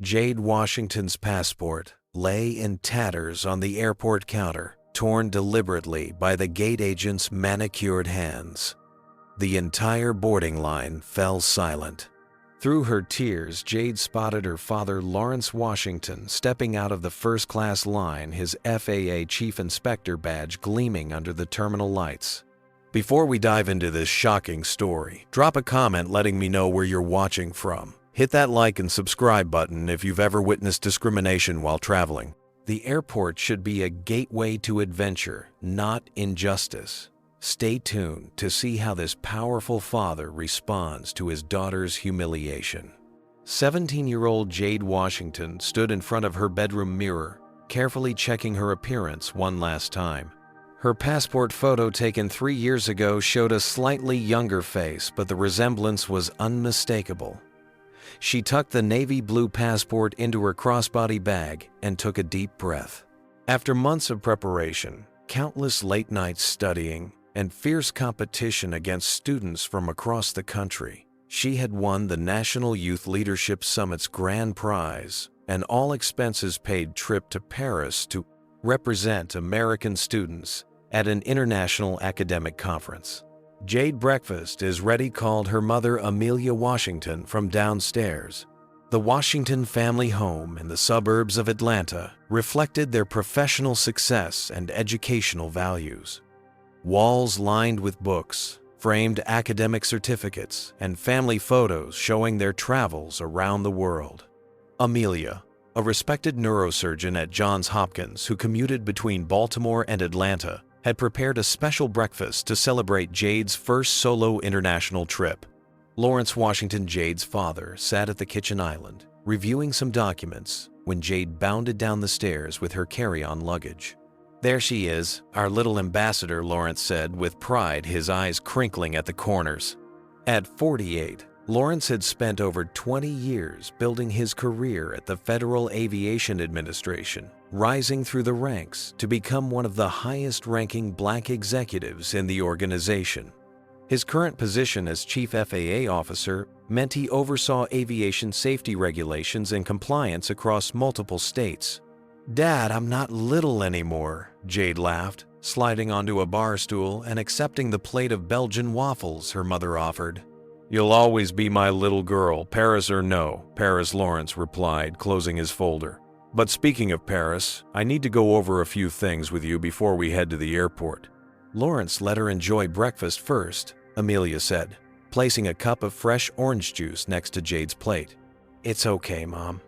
Jade Washington's passport lay in tatters on the airport counter, torn deliberately by the gate agent's manicured hands. The entire boarding line fell silent. Through her tears, Jade spotted her father, Lawrence Washington, stepping out of the first-class line, his FAA Chief Inspector badge gleaming under the terminal lights. Before we dive into this shocking story, drop a comment letting me know where you're watching from. Hit that like and subscribe button if you've ever witnessed discrimination while traveling. The airport should be a gateway to adventure, not injustice. Stay tuned to see how this powerful father responds to his daughter's humiliation. 17-year-old Jade Washington stood in front of her bedroom mirror, carefully checking her appearance one last time. Her passport photo taken 3 years ago showed a slightly younger face, but the resemblance was unmistakable. She tucked the navy blue passport into her crossbody bag and took a deep breath. After months of preparation, countless late nights studying, and fierce competition against students from across the country, she had won the National Youth Leadership Summit's grand prize, an all-expenses-paid trip to Paris to represent American students at an international academic conference. Jade breakfast is ready, called her mother Amelia Washington from downstairs. The Washington family home in the suburbs of Atlanta reflected their professional success and educational values. Walls lined with books, framed academic certificates, and family photos showing their travels around the world. Amelia, a respected neurosurgeon at Johns Hopkins who commuted between Baltimore and Atlanta, had prepared a special breakfast to celebrate Jade's first solo international trip. Lawrence Washington, Jade's father, sat at the kitchen island, reviewing some documents, when Jade bounded down the stairs with her carry-on luggage. "There she is, our little ambassador," Lawrence said with pride, his eyes crinkling at the corners. At 48, Lawrence had spent over 20 years building his career at the Federal Aviation Administration, rising through the ranks to become one of the highest-ranking black executives in the organization. His current position as Chief FAA Officer meant he oversaw aviation safety regulations and compliance across multiple states. "Dad, I'm not little anymore," Jade laughed, sliding onto a bar stool and accepting the plate of Belgian waffles her mother offered. "You'll always be my little girl, Paris or no," Paris Lawrence replied, closing his folder. "But speaking of Paris, I need to go over a few things with you before we head to the airport." Lawrence let her enjoy breakfast first, Amelia said, placing a cup of fresh orange juice next to Jade's plate. "It's okay, Mom.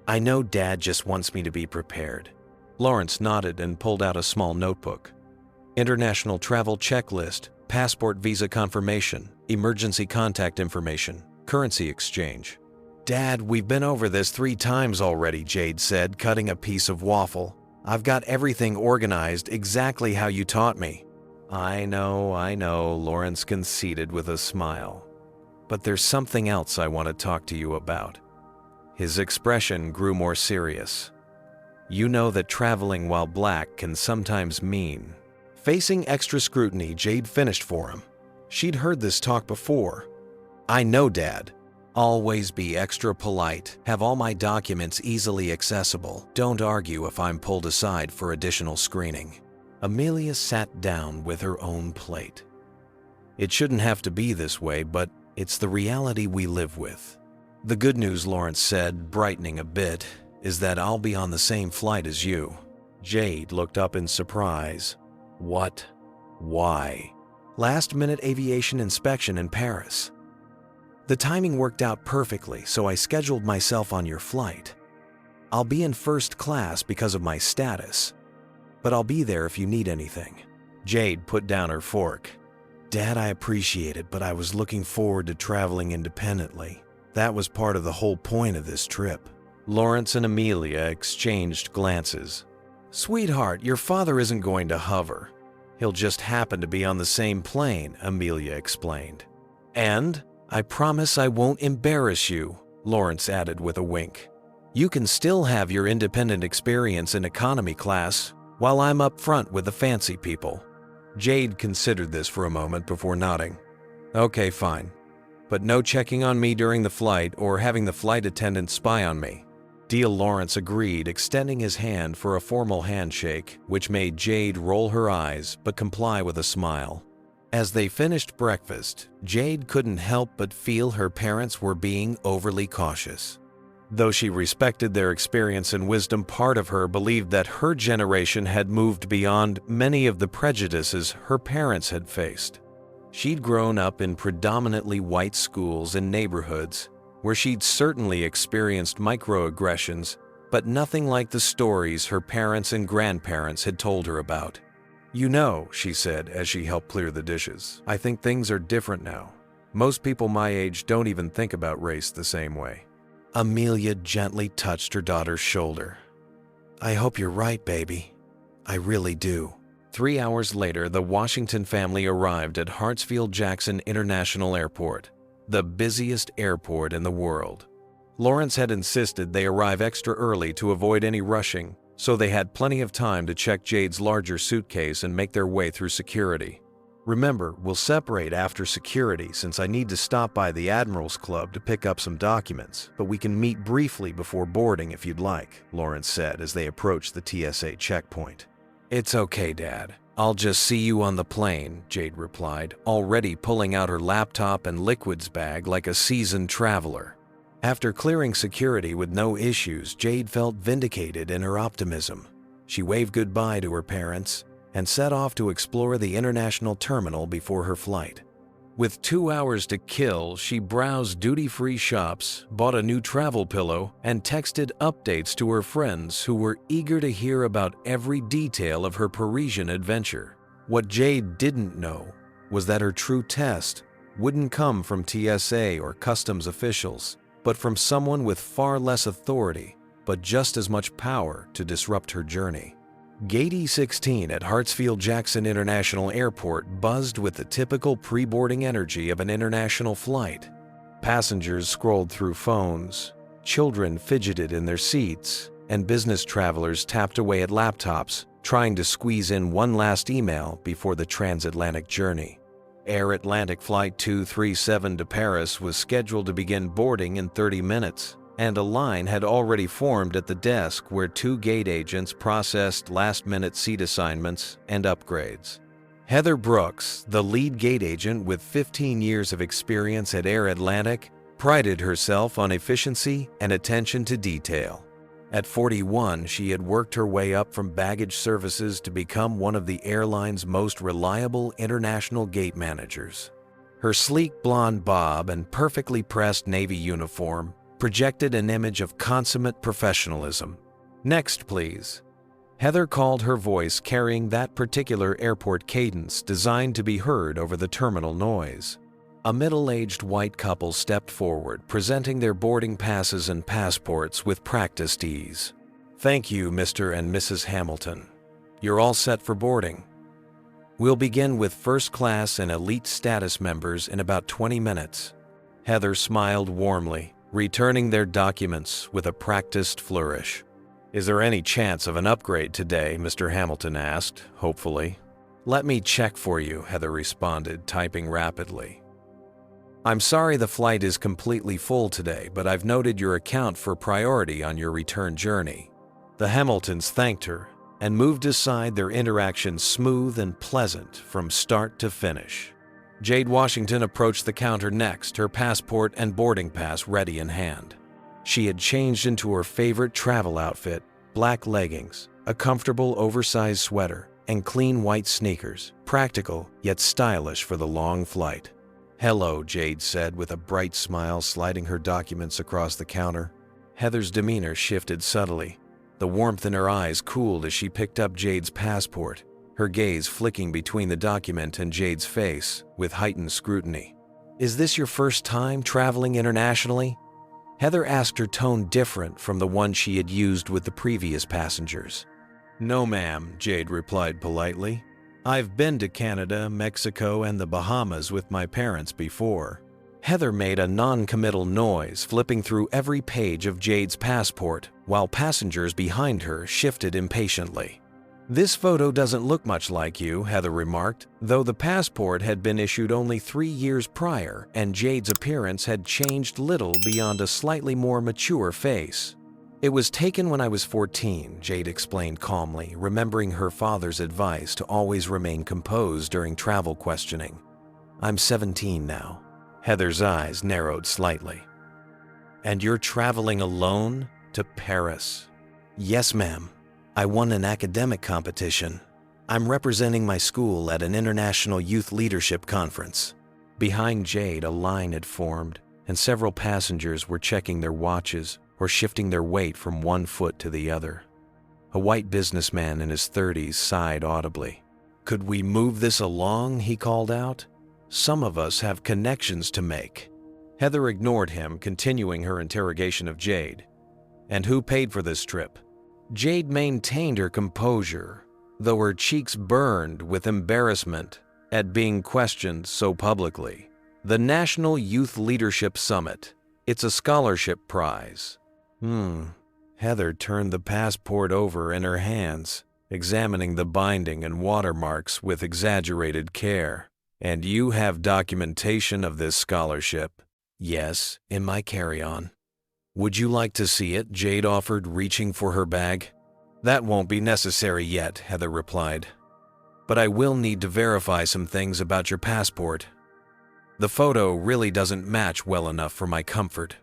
I know Dad just wants me to be prepared." Lawrence nodded and pulled out a small notebook. International travel checklist, passport visa confirmation, emergency contact information, currency exchange. "Dad, we've been over this 3 times already," Jade said, cutting a piece of waffle. "I've got everything organized exactly how you taught me." I know, Lawrence conceded with a smile. "But there's something else I want to talk to you about." His expression grew more serious. "You know that traveling while black can sometimes mean..." Facing extra scrutiny, Jade finished for him. She'd heard this talk before. "I know, Dad. Always be extra polite, have all my documents easily accessible, don't argue if I'm pulled aside for additional screening." Amelia sat down with her own plate. "It shouldn't have to be this way, but it's the reality we live with." "The good news," Lawrence said, brightening a bit, "is that I'll be on the same flight as you." Jade looked up in surprise. "What? Why?" "Last-minute aviation inspection in Paris. The timing worked out perfectly, so I scheduled myself on your flight. I'll be in first class because of my status, but I'll be there if you need anything." Jade put down her fork. "Dad, I appreciate it, but I was looking forward to traveling independently. That was part of the whole point of this trip." Lawrence and Amelia exchanged glances. "Sweetheart, your father isn't going to hover. He'll just happen to be on the same plane," Amelia explained. "And I promise I won't embarrass you," Lawrence added with a wink. "You can still have your independent experience in economy class while I'm up front with the fancy people." Jade considered this for a moment before nodding. "Okay, fine. But no checking on me during the flight or having the flight attendant spy on me." Deal Lawrence agreed, extending his hand for a formal handshake, which made Jade roll her eyes but comply with a smile. As they finished breakfast, Jade couldn't help but feel her parents were being overly cautious. Though she respected their experience and wisdom, part of her believed that her generation had moved beyond many of the prejudices her parents had faced. She'd grown up in predominantly white schools and neighborhoods where she'd certainly experienced microaggressions, but nothing like the stories her parents and grandparents had told her about. "You know," she said as she helped clear the dishes, "I think things are different now. Most people my age don't even think about race the same way." Amelia gently touched her daughter's shoulder. "I hope you're right, baby. I really do." 3 hours later, the Washington family arrived at Hartsfield-Jackson International Airport, the busiest airport in the world. Lawrence had insisted they arrive extra early to avoid any rushing, so they had plenty of time to check Jade's larger suitcase and make their way through security. "Remember, we'll separate after security since I need to stop by the Admirals Club to pick up some documents, but we can meet briefly before boarding if you'd like," Lawrence said as they approached the TSA checkpoint. "It's okay, Dad. I'll just see you on the plane," Jade replied, already pulling out her laptop and liquids bag like a seasoned traveler. After clearing security with no issues, Jade felt vindicated in her optimism. She waved goodbye to her parents and set off to explore the international terminal before her flight. With 2 hours to kill, she browsed duty-free shops, bought a new travel pillow, and texted updates to her friends who were eager to hear about every detail of her Parisian adventure. What Jade didn't know was that her true test wouldn't come from TSA or customs officials, but from someone with far less authority, but just as much power to disrupt her journey. Gate E16 at Hartsfield-Jackson International Airport buzzed with the typical pre-boarding energy of an international flight. Passengers scrolled through phones, children fidgeted in their seats, and business travelers tapped away at laptops, trying to squeeze in one last email before the transatlantic journey. Air Atlantic Flight 237 to Paris was scheduled to begin boarding in 30 minutes. And a line had already formed at the desk where 2 gate agents processed last-minute seat assignments and upgrades. Heather Brooks, the lead gate agent with 15 years of experience at Air Atlantic, prided herself on efficiency and attention to detail. At 41, she had worked her way up from baggage services to become one of the airline's most reliable international gate managers. Her sleek blonde bob and perfectly pressed navy uniform projected an image of consummate professionalism. "Next, please." Heather called, her voice carrying that particular airport cadence designed to be heard over the terminal noise. A middle-aged white couple stepped forward, presenting their boarding passes and passports with practiced ease. "Thank you, Mr. and Mrs. Hamilton. You're all set for boarding. We'll begin with first class and elite status members in about 20 minutes." Heather smiled warmly, returning their documents with a practiced flourish. "Is there any chance of an upgrade today?" Mr. Hamilton asked, hopefully. "Let me check for you," Heather responded, typing rapidly. "I'm sorry the flight is completely full today, but I've noted your account for priority on your return journey." The Hamiltons thanked her and moved aside, their interaction smooth and pleasant from start to finish. Jade Washington approached the counter next, her passport and boarding pass ready in hand. She had changed into her favorite travel outfit, black leggings, a comfortable oversized sweater, and clean white sneakers, practical yet stylish for the long flight. "Hello," Jade said with a bright smile, sliding her documents across the counter. Heather's demeanor shifted subtly. The warmth in her eyes cooled as she picked up Jade's passport, her gaze flicking between the document and Jade's face with heightened scrutiny. "Is this your first time traveling internationally?" Heather asked, her tone different from the one she had used with the previous passengers. "No, ma'am," Jade replied politely. "I've been to Canada, Mexico, and the Bahamas with my parents before." Heather made a non-committal noise, flipping through every page of Jade's passport, while passengers behind her shifted impatiently. "This photo doesn't look much like you," Heather remarked, though the passport had been issued only 3 years prior and Jade's appearance had changed little beyond a slightly more mature face. It was taken when I was 14, Jade explained calmly, remembering her father's advice to always remain composed during travel questioning. I'm 17 now. Heather's eyes narrowed slightly. And you're traveling alone to Paris? Yes, ma'am. I won an academic competition. I'm representing my school at an international youth leadership conference. Behind Jade, a line had formed, and several passengers were checking their watches or shifting their weight from one foot to the other. A white businessman in his 30s sighed audibly. Could we move this along? He called out. Some of us have connections to make. Heather ignored him, continuing her interrogation of Jade. And who paid for this trip? Jade maintained her composure, though her cheeks burned with embarrassment at being questioned so publicly. The National Youth Leadership Summit. It's a scholarship prize. Heather turned the passport over in her hands, examining the binding and watermarks with exaggerated care. And you have documentation of this scholarship? Yes, in my carry-on. Would you like to see it? Jade offered, reaching for her bag. That won't be necessary yet, Heather replied. But I will need to verify some things about your passport. The photo really doesn't match well enough for my comfort.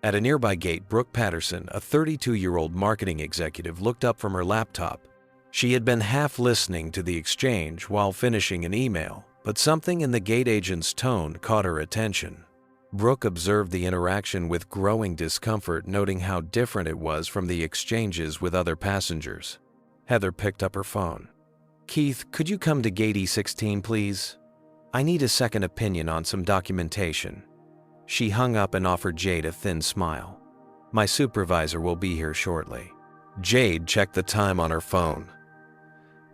At a nearby gate, Brooke Patterson, a 32-year-old marketing executive, looked up from her laptop. She had been half listening to the exchange while finishing an email, but something in the gate agent's tone caught her attention. Brooke observed the interaction with growing discomfort, noting how different it was from the exchanges with other passengers. Heather picked up her phone. Keith, could you come to gate E16, please? I need a second opinion on some documentation. She hung up and offered Jade a thin smile. My supervisor will be here shortly. Jade checked the time on her phone.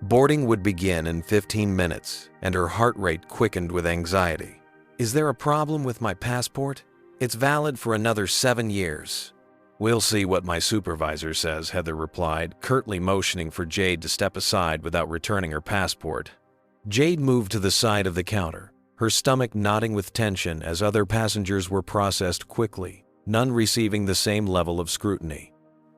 Boarding would begin in 15 minutes, and her heart rate quickened with anxiety. Is there a problem with my passport? It's valid for another 7 years. We'll see what my supervisor says, Heather replied, curtly motioning for Jade to step aside without returning her passport. Jade moved to the side of the counter, her stomach knotting with tension as other passengers were processed quickly, none receiving the same level of scrutiny.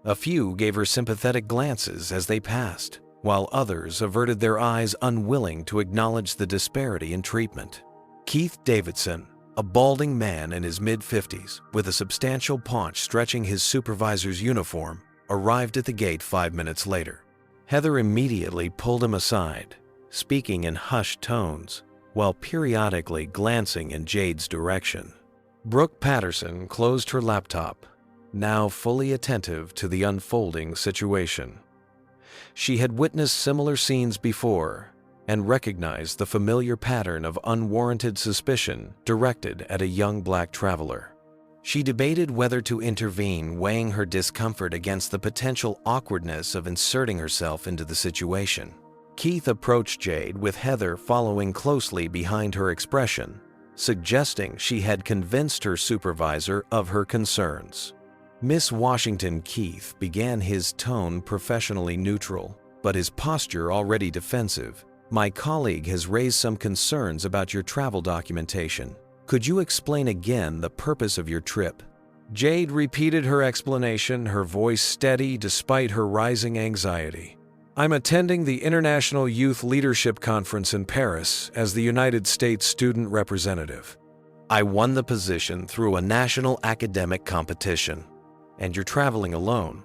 A few gave her sympathetic glances as they passed, while others averted their eyes, unwilling to acknowledge the disparity in treatment. Keith Davidson, a balding man in his mid-50s with a substantial paunch stretching his supervisor's uniform, arrived at the gate 5 minutes later. Heather immediately pulled him aside, speaking in hushed tones, while periodically glancing in Jade's direction. Brooke Patterson closed her laptop, now fully attentive to the unfolding situation. She had witnessed similar scenes before and recognized the familiar pattern of unwarranted suspicion directed at a young black traveler. She debated whether to intervene, weighing her discomfort against the potential awkwardness of inserting herself into the situation. Keith approached Jade, with Heather following closely behind her expression, suggesting she had convinced her supervisor of her concerns. Miss Washington, Keith began, his tone professionally neutral, but his posture already defensive. My colleague has raised some concerns about your travel documentation. Could you explain again the purpose of your trip? Jade repeated her explanation, her voice steady despite her rising anxiety. I'm attending the International Youth Leadership Conference in Paris as the United States student representative. I won the position through a national academic competition. And you're traveling alone.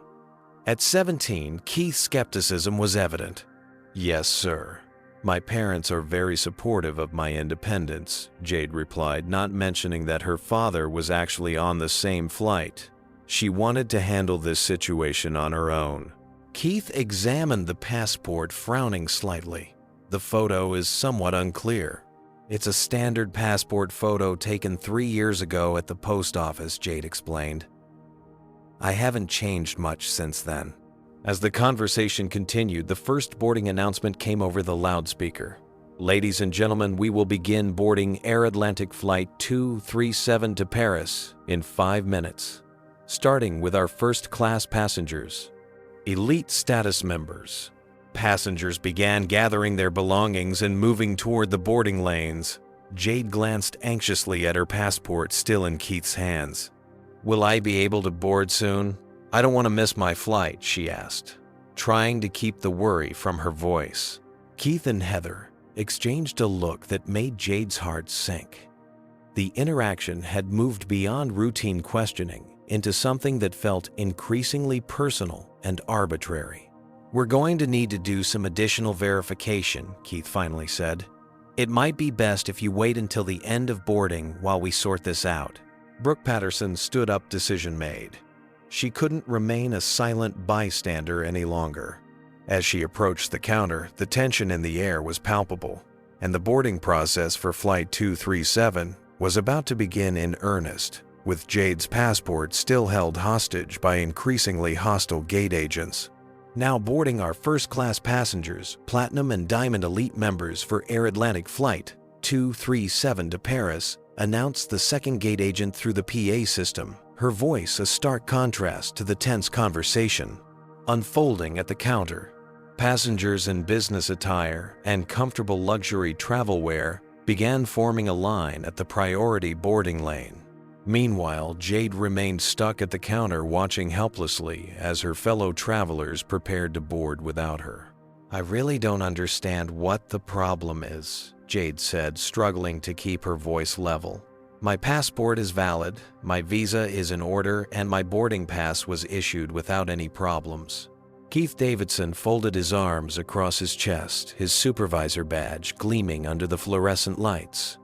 At 17, Keith's skepticism was evident. Yes, sir. My parents are very supportive of my independence, Jade replied, not mentioning that her father was actually on the same flight. She wanted to handle this situation on her own. Keith examined the passport, frowning slightly. The photo is somewhat unclear. It's a standard passport photo taken 3 years ago at the post office, Jade explained. I haven't changed much since then. As the conversation continued, the first boarding announcement came over the loudspeaker. Ladies and gentlemen, we will begin boarding Air Atlantic Flight 237 to Paris in 5 minutes, starting with our first-class passengers. Elite status members. Passengers began gathering their belongings and moving toward the boarding lanes. Jade glanced anxiously at her passport still in Keith's hands. Will I be able to board soon? I don't want to miss my flight, she asked, trying to keep the worry from her voice. Keith and Heather exchanged a look that made Jade's heart sink. The interaction had moved beyond routine questioning into something that felt increasingly personal and arbitrary. We're going to need to do some additional verification, Keith finally said. It might be best if you wait until the end of boarding while we sort this out. Brooke Patterson stood up, decision made. She couldn't remain a silent bystander any longer. As she approached the counter, the tension in the air was palpable, and the boarding process for Flight 237 was about to begin in earnest, with Jade's passport still held hostage by increasingly hostile gate agents. Now boarding our first-class passengers, Platinum and Diamond Elite members for Air Atlantic Flight 237 to Paris, announced the second gate agent through the PA system, her voice a stark contrast to the tense conversation unfolding at the counter. Passengers in business attire and comfortable luxury travel wear began forming a line at the priority boarding lane. Meanwhile, Jade remained stuck at the counter watching helplessly as her fellow travelers prepared to board without her. I really don't understand what the problem is, Jade said, struggling to keep her voice level. My passport is valid, my visa is in order, and my boarding pass was issued without any problems. Keith Davidson folded his arms across his chest, his supervisor badge gleaming under the fluorescent lights.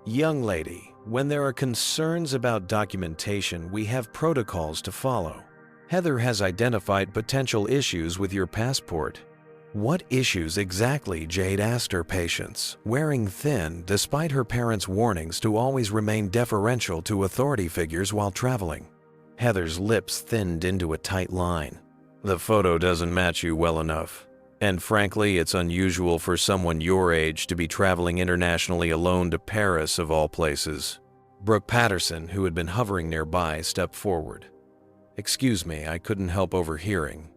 Young lady, when there are concerns about documentation, we have protocols to follow. Heather has identified potential issues with your passport. What issues exactly? Jade asked her patience, wearing thin despite her parents' warnings to always remain deferential to authority figures while traveling. Heather's lips thinned into a tight line. The photo doesn't match you well enough. And frankly, it's unusual for someone your age to be traveling internationally alone to Paris, of all places. Brooke Patterson, who had been hovering nearby, stepped forward. Excuse me, I couldn't help overhearing.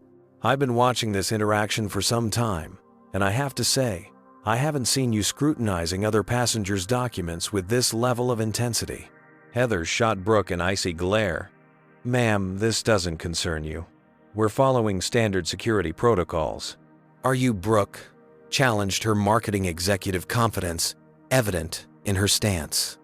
I've been watching this interaction for some time, and I have to say, I haven't seen you scrutinizing other passengers' documents with this level of intensity. Heather shot Brooke an icy glare. Ma'am, this doesn't concern you. We're following standard security protocols. Are you Brooke? Challenged her marketing executive confidence, evident in her stance.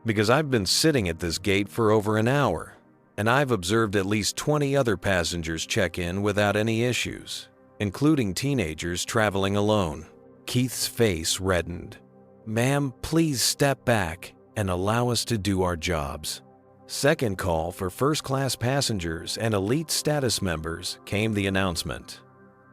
Because I've been sitting at this gate for over an hour, and I've observed at least 20 other passengers check in without any issues, including teenagers traveling alone. Keith's face reddened. Ma'am, please step back and allow us to do our jobs. Second call for first-class passengers and elite status members, came the announcement.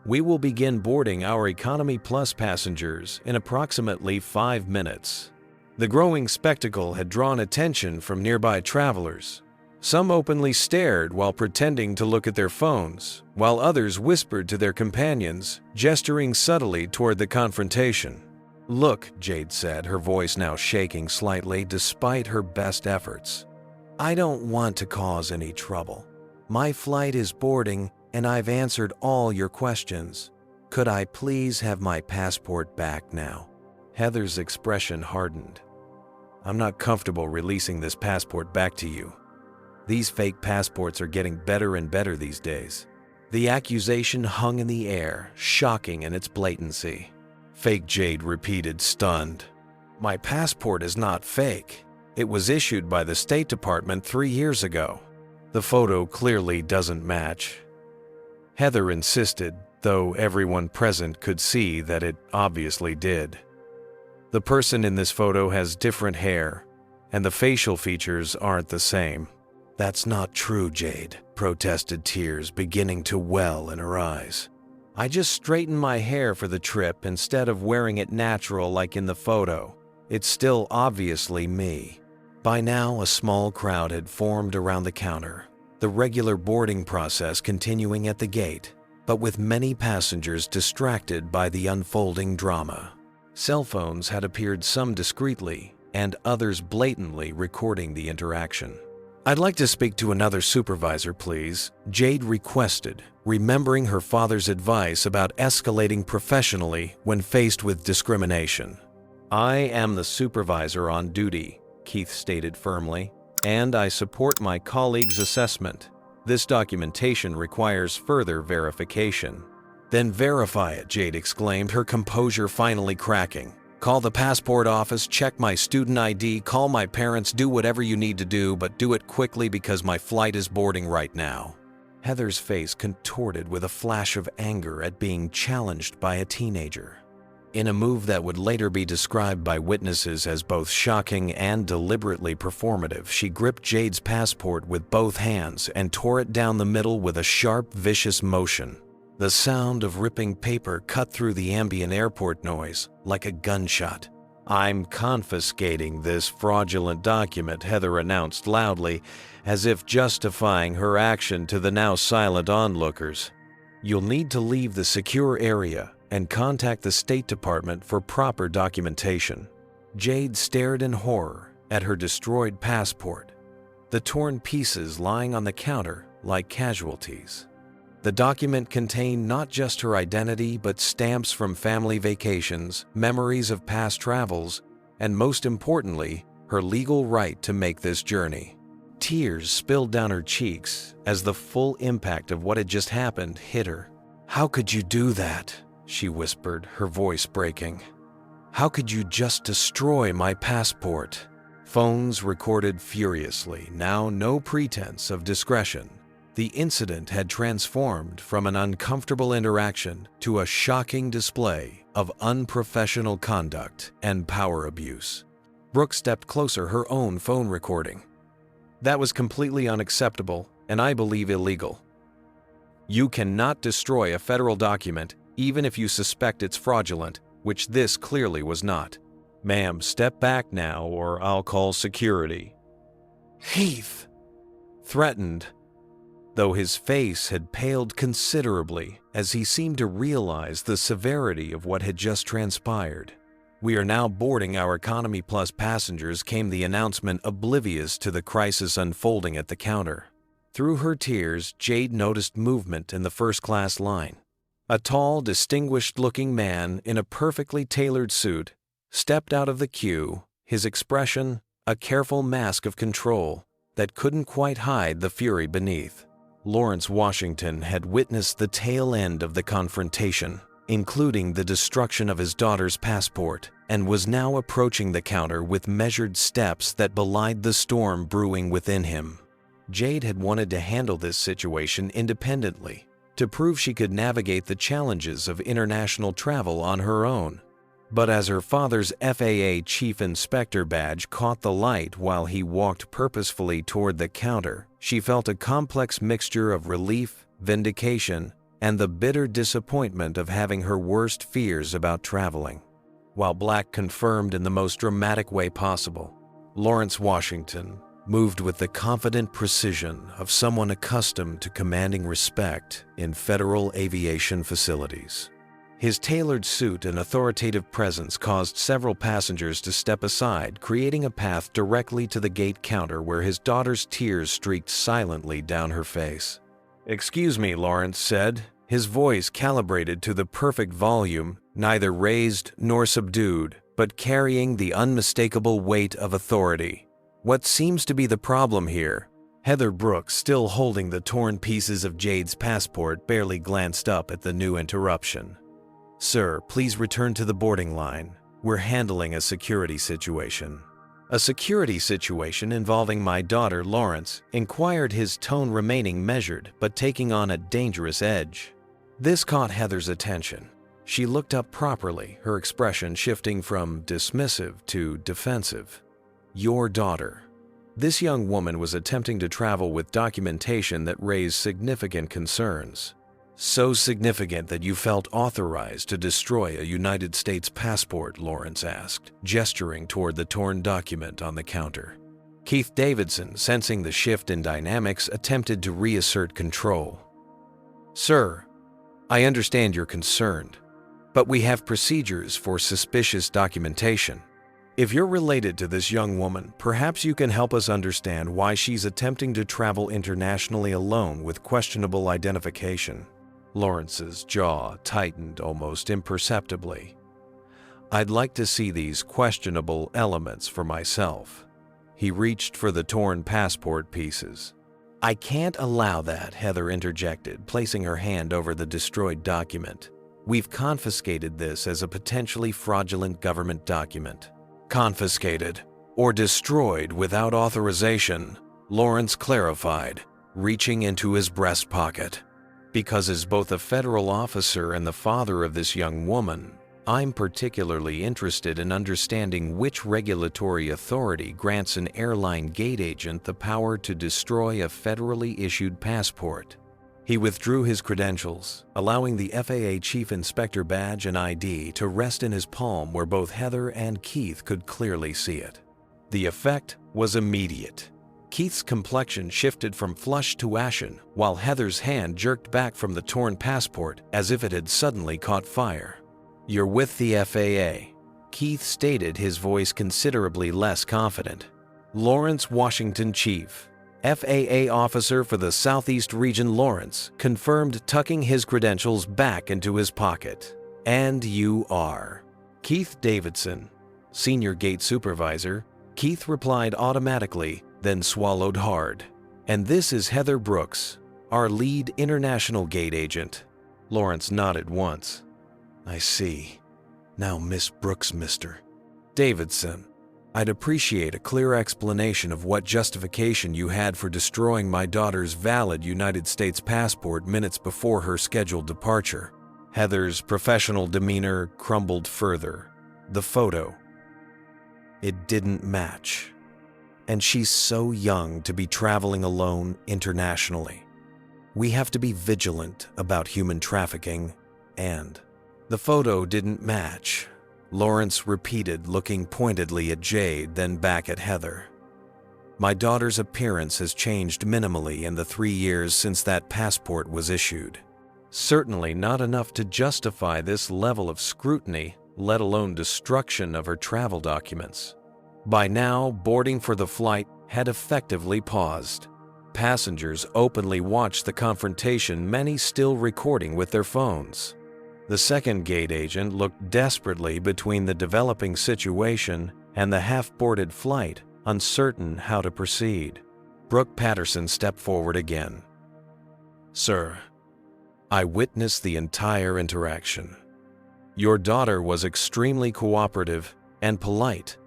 We will begin boarding our Economy Plus passengers in approximately 5 minutes. The growing spectacle had drawn attention from nearby travelers. Some openly stared while pretending to look at their phones, while others whispered to their companions, gesturing subtly toward the confrontation. Look, Jade said, her voice now shaking slightly despite her best efforts. I don't want to cause any trouble. My flight is boarding, and I've answered all your questions. Could I please have my passport back now? Heather's expression hardened. I'm not comfortable releasing this passport back to you. These fake passports are getting better and better these days. The accusation hung in the air, shocking in its blatancy. Fake, Jade repeated, stunned. My passport is not fake. It was issued by the State Department 3 years ago. The photo clearly doesn't match. Heather insisted, though everyone present could see that it obviously did. The person in this photo has different hair, and the facial features aren't the same. That's not true, Jade, protested, tears beginning to well in her eyes. I just straightened my hair for the trip instead of wearing it natural like in the photo. It's still obviously me. By now, a small crowd had formed around the counter, the regular boarding process continuing at the gate, but with many passengers distracted by the unfolding drama. Cell phones had appeared, some discreetly, and others blatantly recording the interaction. I'd like to speak to another supervisor, please, Jade requested, remembering her father's advice about escalating professionally when faced with discrimination. I am the supervisor on duty, Keith stated firmly, and I support my colleague's assessment. This documentation requires further verification." "Then verify it," Jade exclaimed, her composure finally cracking. "Call the passport office, check my student ID, call my parents, do whatever you need to do, but do it quickly because my flight is boarding right now." Heather's face contorted with a flash of anger at being challenged by a teenager. In a move that would later be described by witnesses as both shocking and deliberately performative, she gripped Jade's passport with both hands and tore it down the middle with a sharp, vicious motion. The sound of ripping paper cut through the ambient airport noise like a gunshot. "I'm confiscating this fraudulent document," Heather announced loudly, as if justifying her action to the now silent onlookers. "You'll need to leave the secure area and contact the State Department for proper documentation." Jade stared in horror at her destroyed passport, the torn pieces lying on the counter like casualties. The document contained not just her identity, but stamps from family vacations, memories of past travels, and most importantly, her legal right to make this journey. Tears spilled down her cheeks as the full impact of what had just happened hit her. "How could you do that?" she whispered, her voice breaking. "How could you just destroy my passport?" Phones recorded furiously, now no pretense of discretion. The incident had transformed from an uncomfortable interaction to a shocking display of unprofessional conduct and power abuse. Brooke stepped closer, her own phone recording. "That was completely unacceptable and I believe illegal. You cannot destroy a federal document even if you suspect it's fraudulent, which this clearly was not. Ma'am, step back now or I'll call security." "Heath!" threatened, though his face had paled considerably as he seemed to realize the severity of what had just transpired. "We are now boarding our Economy Plus passengers," came the announcement, oblivious to the crisis unfolding at the counter. Through her tears, Jade noticed movement in the first-class line. A tall, distinguished-looking man in a perfectly tailored suit stepped out of the queue, his expression a careful mask of control that couldn't quite hide the fury beneath. Lawrence Washington had witnessed the tail end of the confrontation, including the destruction of his daughter's passport, and was now approaching the counter with measured steps that belied the storm brewing within him. Jade had wanted to handle this situation independently, to prove she could navigate the challenges of international travel on her own. But as her father's FAA Chief Inspector badge caught the light while he walked purposefully toward the counter, she felt a complex mixture of relief, vindication, and the bitter disappointment of having her worst fears about traveling. While Black confirmed in the most dramatic way possible, Lawrence Washington moved with the confident precision of someone accustomed to commanding respect in federal aviation facilities. His tailored suit and authoritative presence caused several passengers to step aside, creating a path directly to the gate counter where his daughter's tears streaked silently down her face. "Excuse me," Lawrence said, his voice calibrated to the perfect volume, neither raised nor subdued, but carrying the unmistakable weight of authority. "What seems to be the problem here?" Heather Brooks, still holding the torn pieces of Jade's passport, barely glanced up at the new interruption. "Sir, please return to the boarding line. We're handling a security situation." "A security situation involving my daughter, Lawrence?" inquired, his tone remaining measured but taking on a dangerous edge. This caught Heather's attention. She looked up properly, her expression shifting from dismissive to defensive. "Your daughter." This young woman was attempting to travel with documentation that raised significant concerns. "So significant that you felt authorized to destroy a United States passport?" Lawrence asked, gesturing toward the torn document on the counter. Keith Davidson, sensing the shift in dynamics, attempted to reassert control. "Sir, I understand you're concerned, but we have procedures for suspicious documentation. If you're related to this young woman, perhaps you can help us understand why she's attempting to travel internationally alone with questionable identification." Lawrence's jaw tightened almost imperceptibly. "I'd like to see these questionable elements for myself." He reached for the torn passport pieces. "I can't allow that," Heather interjected, placing her hand over the destroyed document. "We've confiscated this as a potentially fraudulent government document." "Confiscated or destroyed without authorization," Lawrence clarified, reaching into his breast pocket. "Because as both a federal officer and the father of this young woman, I'm particularly interested in understanding which regulatory authority grants an airline gate agent the power to destroy a federally issued passport." He withdrew his credentials, allowing the FAA Chief Inspector badge and ID to rest in his palm where both Heather and Keith could clearly see it. The effect was immediate. Keith's complexion shifted from flushed to ashen, while Heather's hand jerked back from the torn passport as if it had suddenly caught fire. "You're with the FAA," Keith stated, his voice considerably less confident. "Lawrence Washington, Chief, FAA Officer for the Southeast Region." Lawrence confirmed, tucking his credentials back into his pocket. "And you are?" "Keith Davidson, Senior Gate Supervisor." Keith replied automatically, then swallowed hard. "And this is Heather Brooks, our lead international gate agent." Lawrence nodded once. "I see. Now, Miss Brooks, Mr. Davidson, I'd appreciate a clear explanation of what justification you had for destroying my daughter's valid United States passport minutes before her scheduled departure." Heather's professional demeanor crumbled further. The photo. It didn't match. And she's so young to be traveling alone internationally. We have to be vigilant about human trafficking, and the photo didn't match. Lawrence repeated, looking pointedly at Jade, then back at Heather. "My daughter's appearance has changed minimally in the 3 years since that passport was issued. Certainly not enough to justify this level of scrutiny, let alone destruction of her travel documents." By now, boarding for the flight had effectively paused. Passengers openly watched the confrontation, many still recording with their phones. The second gate agent looked desperately between the developing situation and the half-boarded flight, uncertain how to proceed. Brooke Patterson stepped forward again. "Sir, I witnessed the entire interaction. Your daughter was extremely cooperative and polite,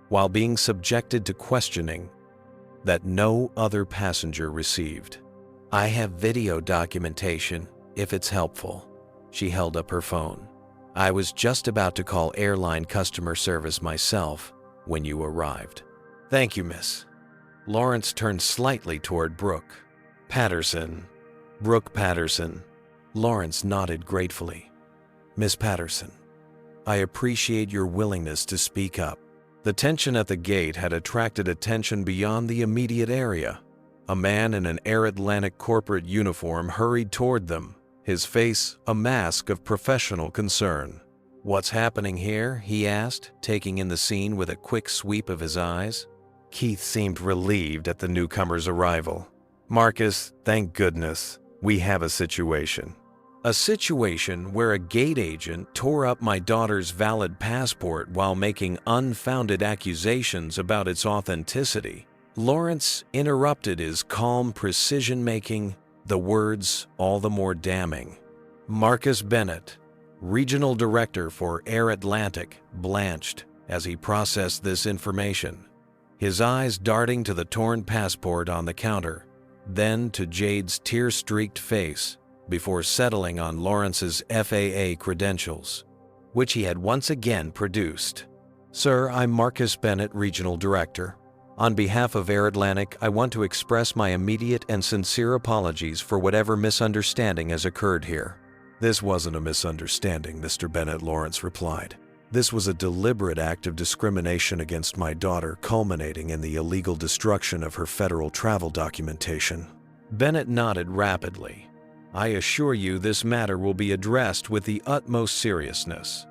while being subjected to questioning that no other passenger received. I have video documentation, if it's helpful." She held up her phone. "I was just about to call airline customer service myself when you arrived." "Thank you, miss." Lawrence turned slightly toward Brooke. "Patterson." "Brooke Patterson." Lawrence nodded gratefully. "Miss Patterson, I appreciate your willingness to speak up." The tension at the gate had attracted attention beyond the immediate area. A man in an Air Atlantic corporate uniform hurried toward them, his face a mask of professional concern. "What's happening here?" he asked, taking in the scene with a quick sweep of his eyes. Keith seemed relieved at the newcomer's arrival. "Marcus, thank goodness, we have a situation." "A situation where a gate agent tore up my daughter's valid passport while making unfounded accusations about its authenticity." Lawrence interrupted his calm precision-making, the words all the more damning. Marcus Bennett, Regional Director for Air Atlantic, blanched as he processed this information, his eyes darting to the torn passport on the counter, then to Jade's tear-streaked face, before settling on Lawrence's FAA credentials, which he had once again produced. "Sir, I'm Marcus Bennett, Regional Director. On behalf of Air Atlantic, I want to express my immediate and sincere apologies for whatever misunderstanding has occurred here." "This wasn't a misunderstanding, Mr. Bennett," Lawrence replied. "This was a deliberate act of discrimination against my daughter, culminating in the illegal destruction of her federal travel documentation." Bennett nodded rapidly. "I assure you this matter will be addressed with the utmost seriousness.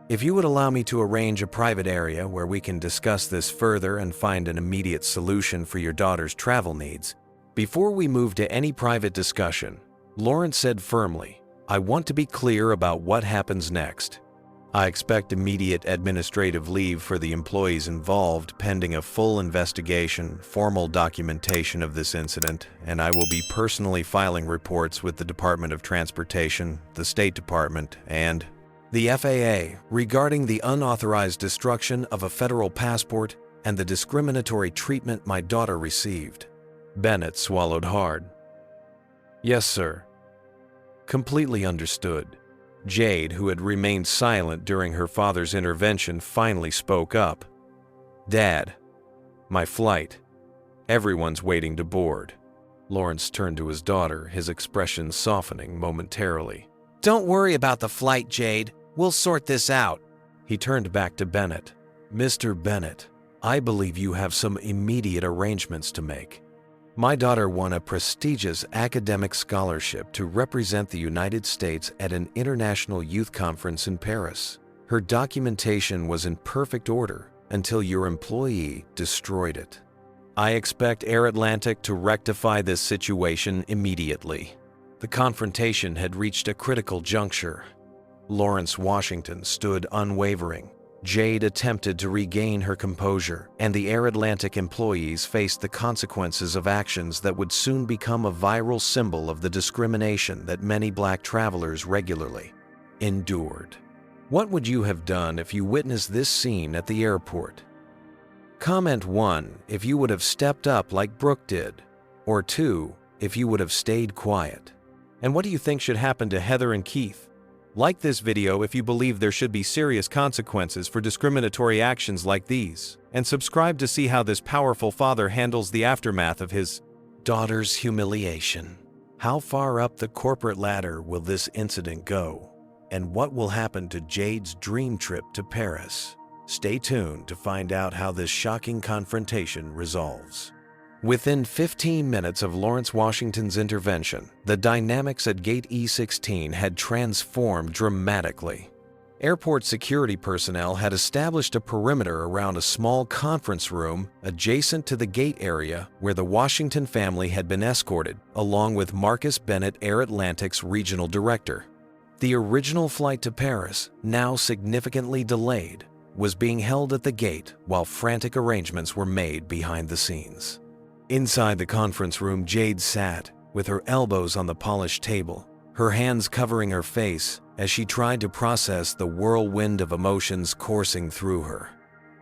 If you would allow me to arrange a private area where we can discuss this further and find an immediate solution for your daughter's travel needs." Before we move to any private discussion, Lawrence said firmly, "I want to be clear about what happens next. I expect immediate administrative leave for the employees involved pending a full investigation, formal documentation of this incident, and I will be personally filing reports with the Department of Transportation, the State Department, and the FAA regarding the unauthorized destruction of a federal passport and the discriminatory treatment my daughter received. Bennett swallowed hard. Yes, sir. Completely understood. Jade, who had remained silent during her father's intervention, finally spoke up. Dad, my flight. Everyone's waiting to board. Lawrence turned to his daughter, his expression softening momentarily. Don't worry about the flight, Jade. We'll sort this out. He turned back to Bennett. Mr. Bennett, I believe you have some immediate arrangements to make. My daughter won a prestigious academic scholarship to represent the United States at an international youth conference in Paris. Her documentation was in perfect order until your employee destroyed it. I expect Air Atlantic to rectify this situation immediately. The confrontation had reached a critical juncture. Lawrence Washington stood unwavering. Jade attempted to regain her composure, and the Air Atlantic employees faced the consequences of actions that would soon become a viral symbol of the discrimination that many black travelers regularly endured. What would you have done if you witnessed this scene at the airport? Comment 1 if you would have stepped up like Brooke did, or 2 if you would have stayed quiet. And what do you think should happen to Heather and Keith? Like this video if you believe there should be serious consequences for discriminatory actions like these, and subscribe to see how this powerful father handles the aftermath of his daughter's humiliation. How far up the corporate ladder will this incident go? And what will happen to Jade's dream trip to Paris? Stay tuned to find out how this shocking confrontation resolves. Within 15 minutes of Lawrence Washington's intervention, the dynamics at Gate E16 had transformed dramatically. Airport security personnel had established a perimeter around a small conference room adjacent to the gate area where the Washington family had been escorted, along with Marcus Bennett, Air Atlantic's regional director. The original flight to Paris, now significantly delayed, was being held at the gate while frantic arrangements were made behind the scenes. Inside the conference room, Jade sat, with her elbows on the polished table, her hands covering her face as she tried to process the whirlwind of emotions coursing through her.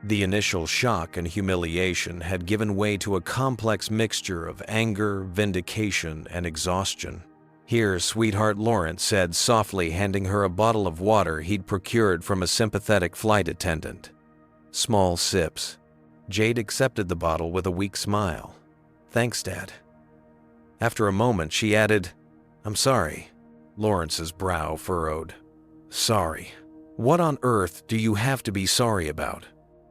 The initial shock and humiliation had given way to a complex mixture of anger, vindication, and exhaustion. Here, sweetheart, Lawrence said softly, handing her a bottle of water he'd procured from a sympathetic flight attendant. Small sips. Jade accepted the bottle with a weak smile. Thanks, Dad. After a moment, she added, I'm sorry. Lawrence's brow furrowed. Sorry. What on earth do you have to be sorry about?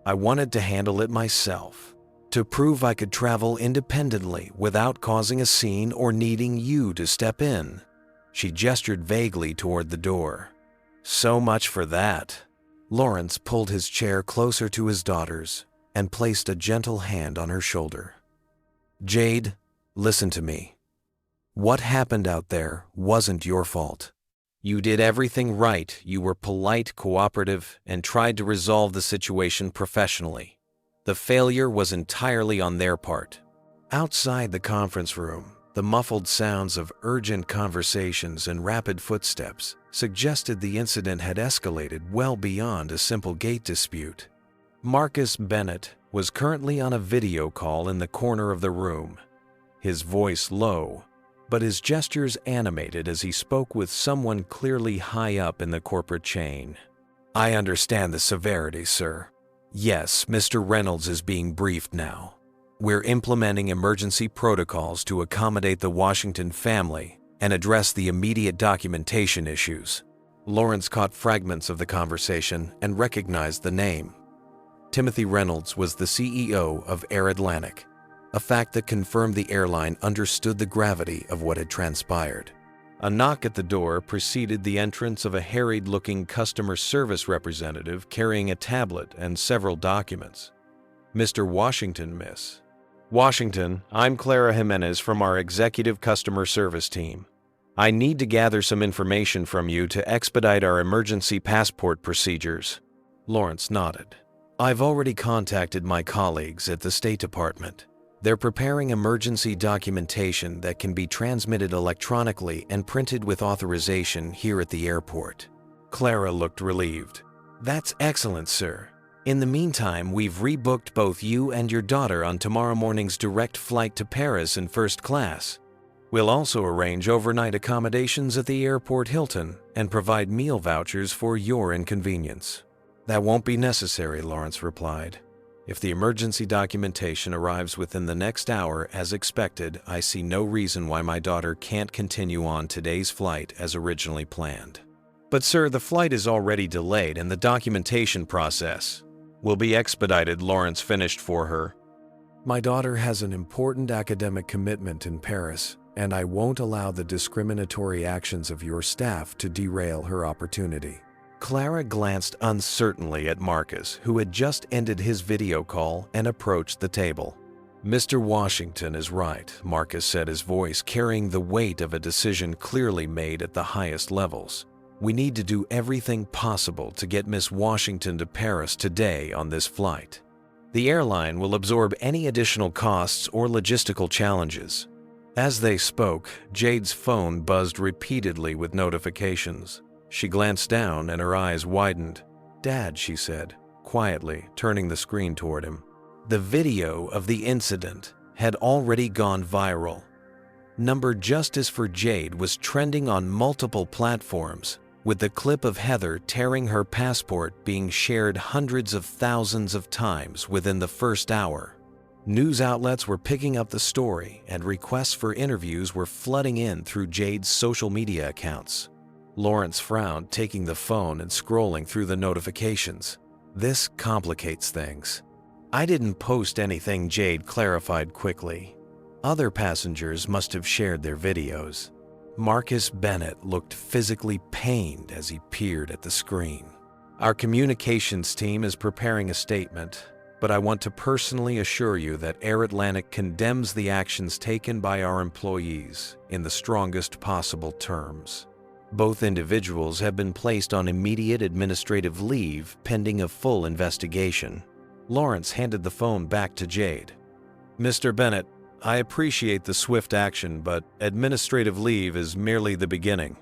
I wanted to handle it myself, to prove I could travel independently without causing a scene or needing you to step in. She gestured vaguely toward the door. So much for that. Lawrence pulled his chair closer to his daughter's and placed a gentle hand on her shoulder. Jade, listen to me. What happened out there wasn't your fault. You did everything right. You were polite, cooperative, and tried to resolve the situation professionally. The failure was entirely on their part. Outside the conference room, the muffled sounds of urgent conversations and rapid footsteps suggested the incident had escalated well beyond a simple gate dispute. Marcus Bennett was currently on a video call in the corner of the room, his voice low, but his gestures animated as he spoke with someone clearly high up in the corporate chain. I understand the severity, sir. Yes, Mr. Reynolds is being briefed now. We're implementing emergency protocols to accommodate the Washington family and address the immediate documentation issues. Lawrence caught fragments of the conversation and recognized the name. Timothy Reynolds was the CEO of Air Atlantic, a fact that confirmed the airline understood the gravity of what had transpired. A knock at the door preceded the entrance of a harried-looking customer service representative carrying a tablet and several documents. Mr. Washington, miss. Washington, I'm Clara Jimenez from our executive customer service team. I need to gather some information from you to expedite our emergency passport procedures. Lawrence nodded. I've already contacted my colleagues at the State Department. They're preparing emergency documentation that can be transmitted electronically and printed with authorization here at the airport. Clara looked relieved. That's excellent, sir. In the meantime, we've rebooked both you and your daughter on tomorrow morning's direct flight to Paris in first class. We'll also arrange overnight accommodations at the airport Hilton and provide meal vouchers for your inconvenience. That won't be necessary, Lawrence replied. If the emergency documentation arrives within the next hour as expected, I see no reason why my daughter can't continue on today's flight as originally planned. But sir, the flight is already delayed and the documentation process will be expedited, Lawrence finished for her. My daughter has an important academic commitment in Paris, and I won't allow the discriminatory actions of your staff to derail her opportunity. Clara glanced uncertainly at Marcus, who had just ended his video call and approached the table. Mr. Washington is right, Marcus said, his voice carrying the weight of a decision clearly made at the highest levels. We need to do everything possible to get Miss Washington to Paris today on this flight. The airline will absorb any additional costs or logistical challenges. As they spoke, Jade's phone buzzed repeatedly with notifications. She glanced down and her eyes widened. Dad, she said, quietly, turning the screen toward him. The video of the incident had already gone viral. Number Justice for Jade was trending on multiple platforms, with the clip of Heather tearing her passport being shared hundreds of thousands of times within the first hour. News outlets were picking up the story, and requests for interviews were flooding in through Jade's social media accounts. Lawrence frowned, taking the phone and scrolling through the notifications. This complicates things. I didn't post anything, Jade clarified quickly. Other passengers must have shared their videos. Marcus Bennett looked physically pained as he peered at the screen. Our communications team is preparing a statement, but I want to personally assure you that Air Atlantic condemns the actions taken by our employees in the strongest possible terms. Both individuals have been placed on immediate administrative leave pending a full investigation. Lawrence handed the phone back to Jade. Mr. Bennett, I appreciate the swift action, but administrative leave is merely the beginning.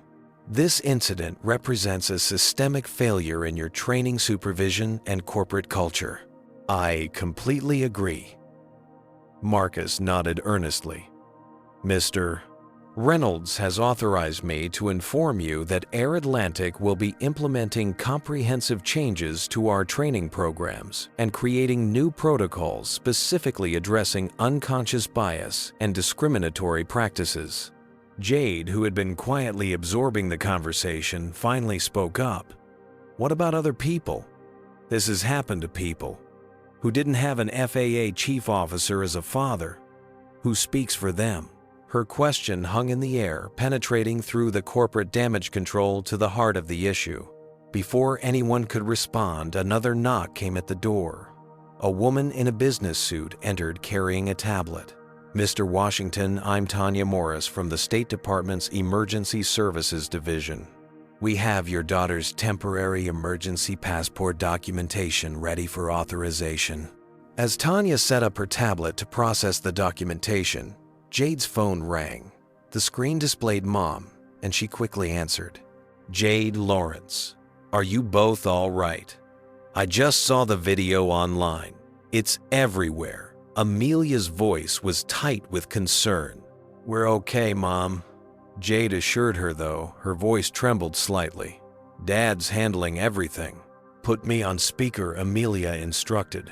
This incident represents a systemic failure in your training, supervision, and corporate culture. I completely agree. Marcus nodded earnestly. Mr. Reynolds has authorized me to inform you that Air Atlantic will be implementing comprehensive changes to our training programs and creating new protocols specifically addressing unconscious bias and discriminatory practices. Jade, who had been quietly absorbing the conversation, finally spoke up. What about other people? This has happened to people who didn't have an FAA Chief Officer as a father. Who speaks for them? Her question hung in the air, penetrating through the corporate damage control to the heart of the issue. Before anyone could respond, another knock came at the door. A woman in a business suit entered carrying a tablet. Mr. Washington, I'm Tanya Morris from the State Department's Emergency Services Division. We have your daughter's temporary emergency passport documentation ready for authorization. As Tanya set up her tablet to process the documentation, Jade's phone rang. The screen displayed Mom, and she quickly answered. Jade, Lawrence, are you both all right? I just saw the video online. It's everywhere. Amelia's voice was tight with concern. We're okay, Mom. Jade assured her, though her voice trembled slightly. Dad's handling everything. Put me on speaker, Amelia instructed.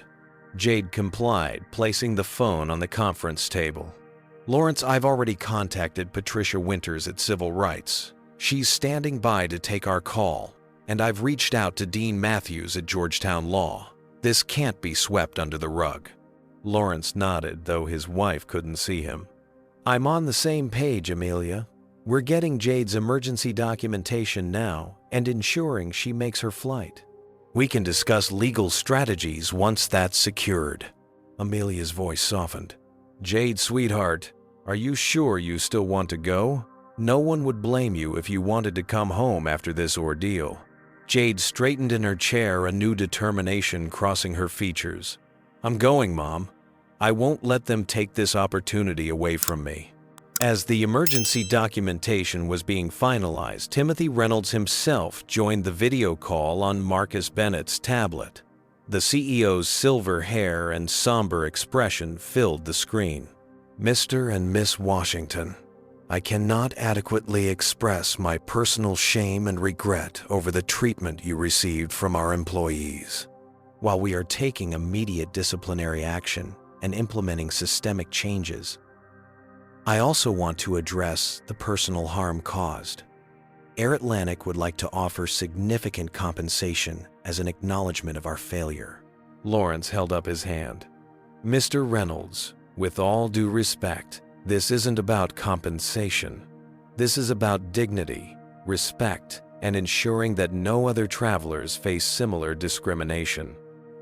Jade complied, placing the phone on the conference table. Lawrence, I've already contacted Patricia Winters at Civil Rights. She's standing by to take our call, and I've reached out to Dean Matthews at Georgetown Law. This can't be swept under the rug. Lawrence nodded, though his wife couldn't see him. I'm on the same page, Amelia. We're getting Jade's emergency documentation now and ensuring she makes her flight. We can discuss legal strategies once that's secured. Amelia's voice softened. Jade, sweetheart, are you sure you still want to go? No one would blame you if you wanted to come home after this ordeal. Jade straightened in her chair, a new determination crossing her features. I'm going, Mom. I won't let them take this opportunity away from me. As the emergency documentation was being finalized, Timothy Reynolds himself joined the video call on Marcus Bennett's tablet. The CEO's silver hair and somber expression filled the screen. Mr. and Miss Washington, I cannot adequately express my personal shame and regret over the treatment you received from our employees. While we are taking immediate disciplinary action and implementing systemic changes, I also want to address the personal harm caused. Air Atlantic would like to offer significant compensation as an acknowledgement of our failure. Lawrence held up his hand. Mr. Reynolds, with all due respect, this isn't about compensation. This is about dignity, respect, and ensuring that no other travelers face similar discrimination.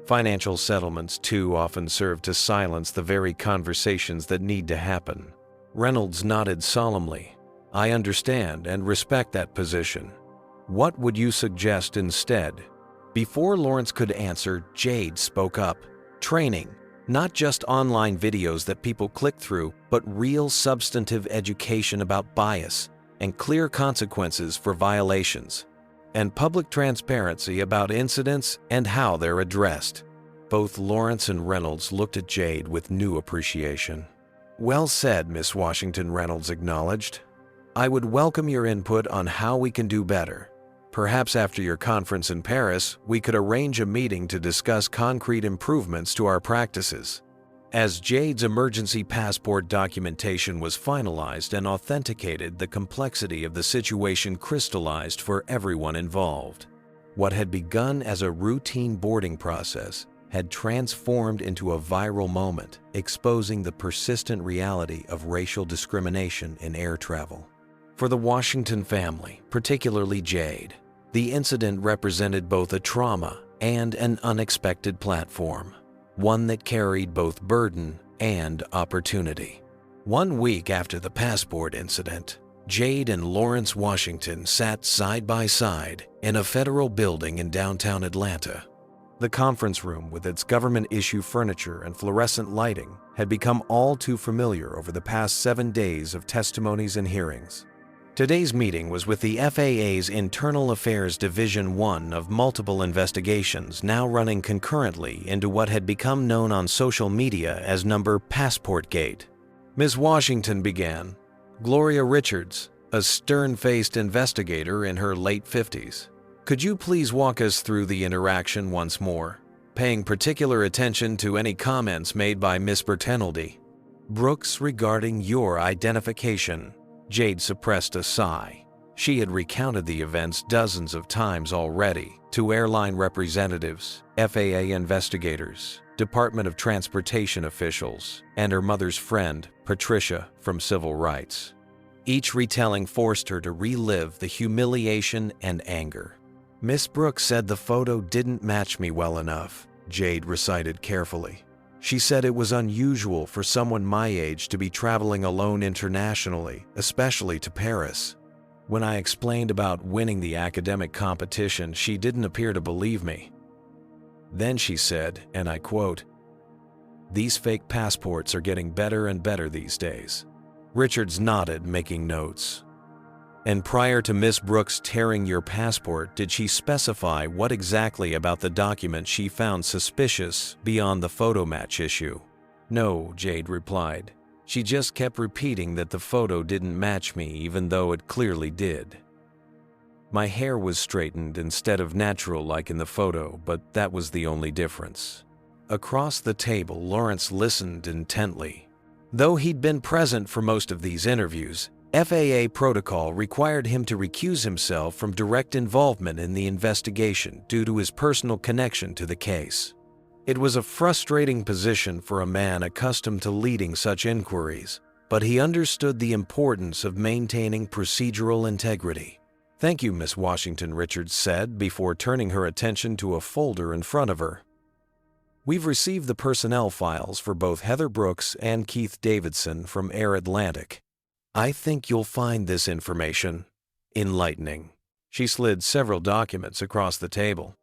Financial settlements, too, often serve to silence the very conversations that need to happen. Reynolds nodded solemnly. I understand and respect that position. What would you suggest instead? Before Lawrence could answer, Jade spoke up. Training. Not just online videos that people click through, but real substantive education about bias and clear consequences for violations, and public transparency about incidents and how they're addressed. Both Lawrence and Reynolds looked at Jade with new appreciation. Well said, Miss Washington, Reynolds acknowledged. I would welcome your input on how we can do better. Perhaps after your conference in Paris, we could arrange a meeting to discuss concrete improvements to our practices. As Jade's emergency passport documentation was finalized and authenticated, the complexity of the situation crystallized for everyone involved. What had begun as a routine boarding process had transformed into a viral moment, exposing the persistent reality of racial discrimination in air travel. For the Washington family, particularly Jade, the incident represented both a trauma and an unexpected platform, one that carried both burden and opportunity. 1 week after the passport incident, Jade and Lawrence Washington sat side by side in a federal building in downtown Atlanta. The conference room, with its government-issue furniture and fluorescent lighting, had become all too familiar over the past 7 days of testimonies and hearings. Today's meeting was with the FAA's Internal Affairs Division 1 of multiple investigations now running concurrently into what had become known on social media as Passportgate. Ms. Washington began. Gloria Richards, a stern-faced investigator in her late 50s. Could you please walk us through the interaction once more, paying particular attention to any comments made by Ms. Bertenoldi? Brooks, regarding your identification. Jade suppressed a sigh. She had recounted the events dozens of times already to airline representatives, FAA investigators, Department of Transportation officials, and her mother's friend, Patricia, from Civil Rights. Each retelling forced her to relive the humiliation and anger. Miss Brooks said the photo didn't match me well enough, Jade recited carefully. She said it was unusual for someone my age to be traveling alone internationally, especially to Paris. When I explained about winning the academic competition, she didn't appear to believe me. Then she said, and I quote, "These fake passports are getting better and better these days." Richards nodded, making notes. And prior to Miss Brooks tearing your passport, did she specify what exactly about the document she found suspicious beyond the photo match issue? No, Jade replied. She just kept repeating that the photo didn't match me even though it clearly did. My hair was straightened instead of natural like in the photo, but that was the only difference. Across the table, Lawrence listened intently. Though he'd been present for most of these interviews, FAA protocol required him to recuse himself from direct involvement in the investigation due to his personal connection to the case. It was a frustrating position for a man accustomed to leading such inquiries, but he understood the importance of maintaining procedural integrity. Thank you, Miss Washington, Richards said before turning her attention to a folder in front of her. We've received the personnel files for both Heather Brooks and Keith Davidson from Air Atlantic. I think you'll find this information enlightening. She slid several documents across the table.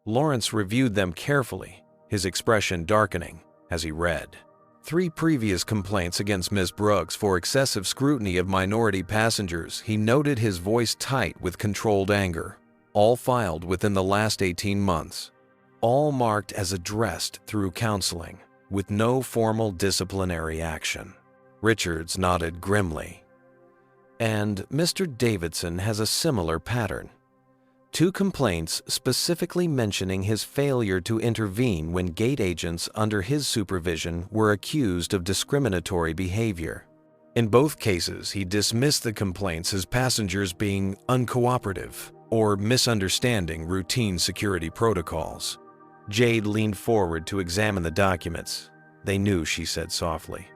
Lawrence reviewed them carefully, his expression darkening as he read. 3 previous complaints against Miss Brooks for excessive scrutiny of minority passengers. He noted, his voice tight with controlled anger. All filed within the last 18 months. All marked as addressed through counseling, with no formal disciplinary action. Richards nodded grimly. And Mr. Davidson has a similar pattern. 2 complaints specifically mentioning his failure to intervene when gate agents under his supervision were accused of discriminatory behavior. In both cases, he dismissed the complaints as passengers being uncooperative or misunderstanding routine security protocols. Jade leaned forward to examine the documents. They knew, she said softly.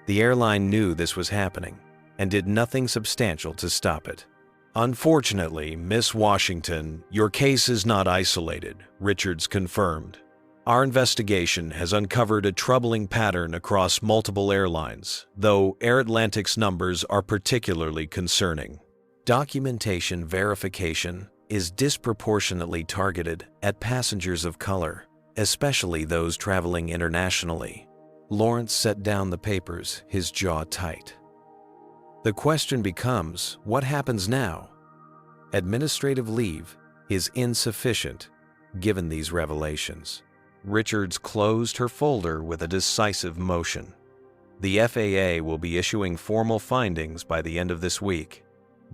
The airline knew this was happening and did nothing substantial to stop it. Unfortunately, Miss Washington, your case is not isolated, Richards confirmed. Our investigation has uncovered a troubling pattern across multiple airlines, though Air Atlantic's numbers are particularly concerning. Documentation verification is disproportionately targeted at passengers of color, especially those traveling internationally. Lawrence set down the papers, his jaw tight. The question becomes, what happens now? Administrative leave is insufficient, given these revelations. Richards closed her folder with a decisive motion. The FAA will be issuing formal findings by the end of this week.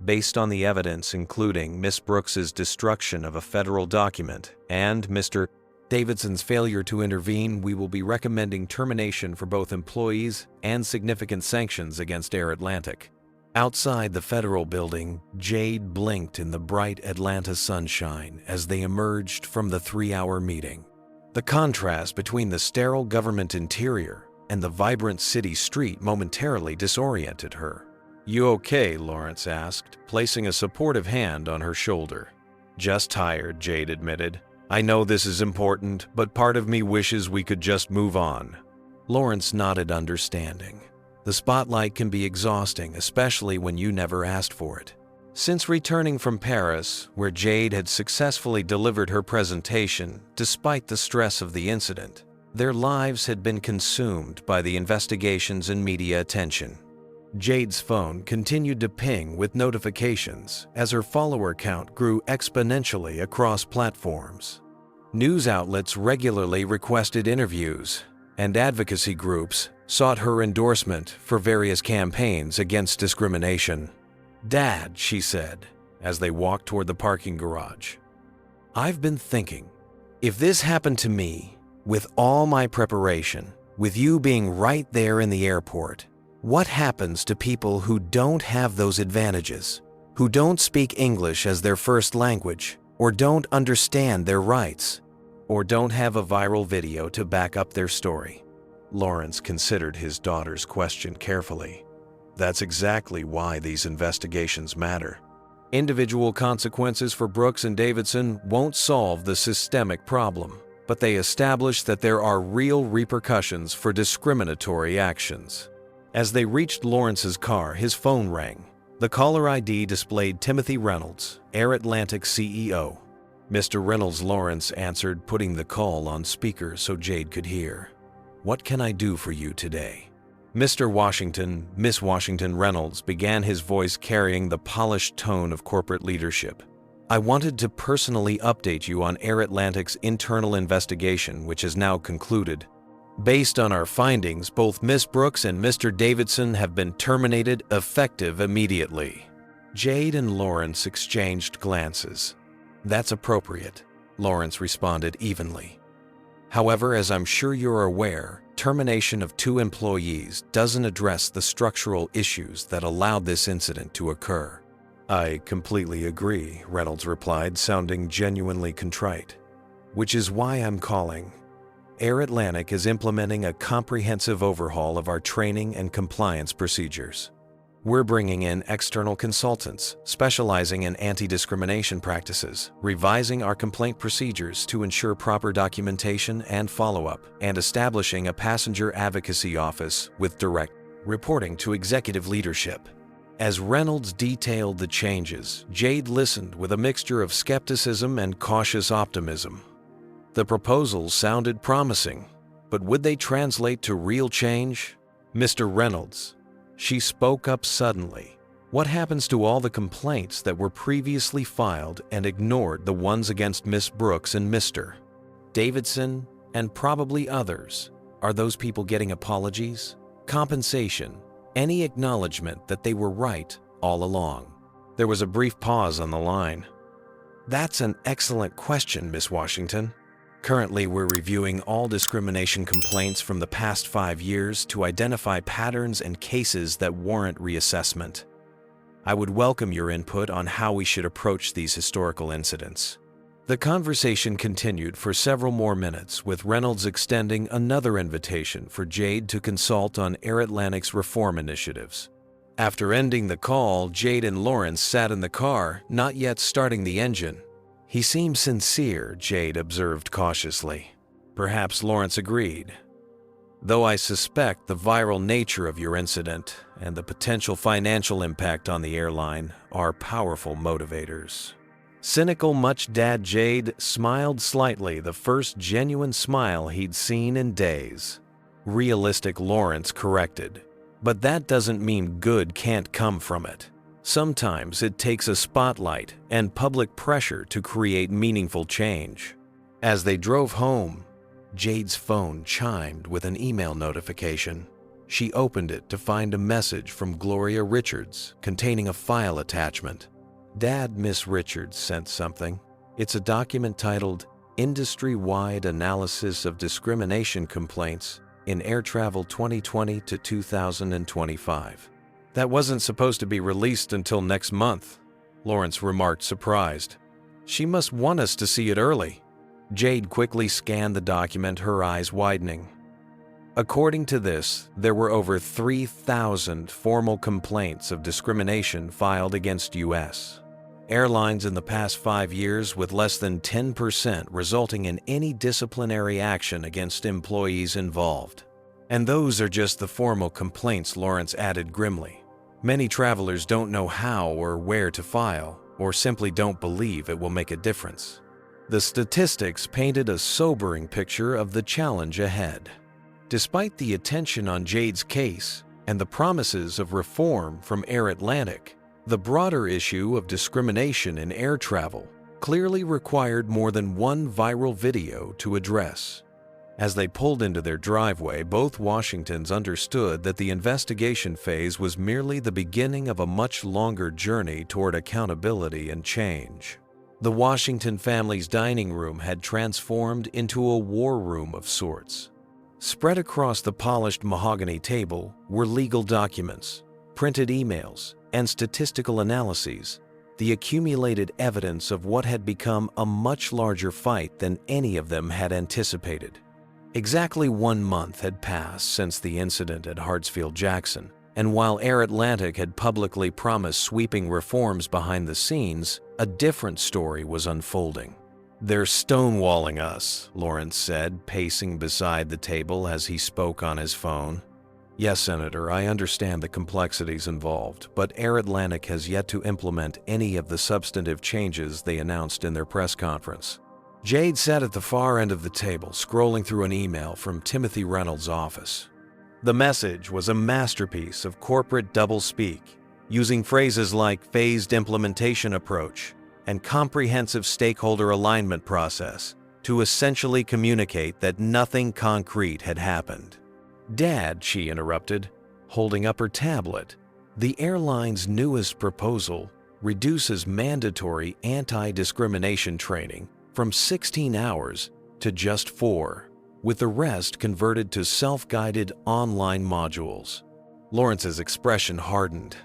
Based on the evidence including Miss Brooks's destruction of a federal document and Mr. Davidson's failure to intervene, we will be recommending termination for both employees and significant sanctions against Air Atlantic. Outside the federal building, Jade blinked in the bright Atlanta sunshine as they emerged from the 3-hour meeting. The contrast between the sterile government interior and the vibrant city street momentarily disoriented her. "You okay?" Lawrence asked, placing a supportive hand on her shoulder. "Just tired," Jade admitted. "I know this is important, but part of me wishes we could just move on." Lawrence nodded understanding. The spotlight can be exhausting, especially when you never asked for it. Since returning from Paris, where Jade had successfully delivered her presentation despite the stress of the incident, their lives had been consumed by the investigations and media attention. Jade's phone continued to ping with notifications as her follower count grew exponentially across platforms. News outlets regularly requested interviews, and advocacy groups sought her endorsement for various campaigns against discrimination. "Dad," she said, as they walked toward the parking garage, "I've been thinking, if this happened to me, with all my preparation, with you being right there in the airport, what happens to people who don't have those advantages, who don't speak English as their first language, or don't understand their rights, or don't have a viral video to back up their story?" Lawrence considered his daughter's question carefully. That's exactly why these investigations matter. Individual consequences for Brooks and Davidson won't solve the systemic problem, but they establish that there are real repercussions for discriminatory actions. As they reached Lawrence's car, his phone rang. The caller ID displayed Timothy Reynolds, Air Atlantic CEO. "Mr. Reynolds," Lawrence answered, putting the call on speaker so Jade could hear. "What can I do for you today?" "Mr. Washington," Miss Washington Reynolds began, his voice carrying the polished tone of corporate leadership. "I wanted to personally update you on Air Atlantic's internal investigation, which has now concluded. Based on our findings, both Miss Brooks and Mr. Davidson have been terminated effective immediately." Jade and Lawrence exchanged glances. "That's appropriate," Lawrence responded evenly. "However, as I'm sure you're aware, termination of 2 employees doesn't address the structural issues that allowed this incident to occur." "I completely agree," Reynolds replied, sounding genuinely contrite. "Which is why I'm calling. Air Atlantic is implementing a comprehensive overhaul of our training and compliance procedures. We're bringing in external consultants specializing in anti-discrimination practices, revising our complaint procedures to ensure proper documentation and follow-up, and establishing a passenger advocacy office with direct reporting to executive leadership. As Reynolds detailed the changes, Jade listened with a mixture of skepticism and cautious optimism. The proposals sounded promising, but would they translate to real change? "Mr. Reynolds," she spoke up suddenly, "what happens to all the complaints that were previously filed and ignored, the ones against Miss Brooks and Mr. Davidson and probably others? Are those people getting apologies, compensation, any acknowledgement that they were right all along?" There was a brief pause on the line. "That's an excellent question, Miss Washington. Currently, we're reviewing all discrimination complaints from the past 5 years to identify patterns and cases that warrant reassessment. I would welcome your input on how we should approach these historical incidents." The conversation continued for several more minutes, with Reynolds extending another invitation for Jade to consult on Air Atlantic's reform initiatives. After ending the call, Jade and Lawrence sat in the car, not yet starting the engine. "He seems sincere," Jade observed cautiously. Perhaps Lawrence agreed. "Though I suspect the viral nature of your incident and the potential financial impact on the airline are powerful motivators." Cynical much, Dad Jade smiled slightly, the first genuine smile he'd seen in days. Realistic, Lawrence corrected. "But that doesn't mean good can't come from it. Sometimes it takes a spotlight and public pressure to create meaningful change." As they drove home, Jade's phone chimed with an email notification. She opened it to find a message from Gloria Richards containing a file attachment. "Dad, Miss Richards sent something. It's a document titled Industry-Wide Analysis of Discrimination Complaints in Air Travel 2020 to 2025. That wasn't supposed to be released until next month," Lawrence remarked, surprised. "She must want us to see it early." Jade quickly scanned the document, her eyes widening. According to this, there were over 3,000 formal complaints of discrimination filed against U.S. airlines in the past 5 years, with less than 10% resulting in any disciplinary action against employees involved. "And those are just the formal complaints," Lawrence added grimly. "Many travelers don't know how or where to file, or simply don't believe it will make a difference." The statistics painted a sobering picture of the challenge ahead. Despite the attention on Jade's case and the promises of reform from Air Atlantic, the broader issue of discrimination in air travel clearly required more than one viral video to address. As they pulled into their driveway, both Washingtons understood that the investigation phase was merely the beginning of a much longer journey toward accountability and change. The Washington family's dining room had transformed into a war room of sorts. Spread across the polished mahogany table were legal documents, printed emails, and statistical analyses, the accumulated evidence of what had become a much larger fight than any of them had anticipated. Exactly 1 month had passed since the incident at Hartsfield-Jackson, and while Air Atlantic had publicly promised sweeping reforms behind the scenes, a different story was unfolding. "They're stonewalling us," Lawrence said, pacing beside the table as he spoke on his phone. "Yes, Senator, I understand the complexities involved, but Air Atlantic has yet to implement any of the substantive changes they announced in their press conference." Jade sat at the far end of the table, scrolling through an email from Timothy Reynolds' office. The message was a masterpiece of corporate doublespeak, using phrases like phased implementation approach and comprehensive stakeholder alignment process to essentially communicate that nothing concrete had happened. "Dad," she interrupted, holding up her tablet, "the airline's newest proposal reduces mandatory anti-discrimination training from 16 hours to just 4, with the rest converted to self-guided online modules." Lawrence's expression hardened.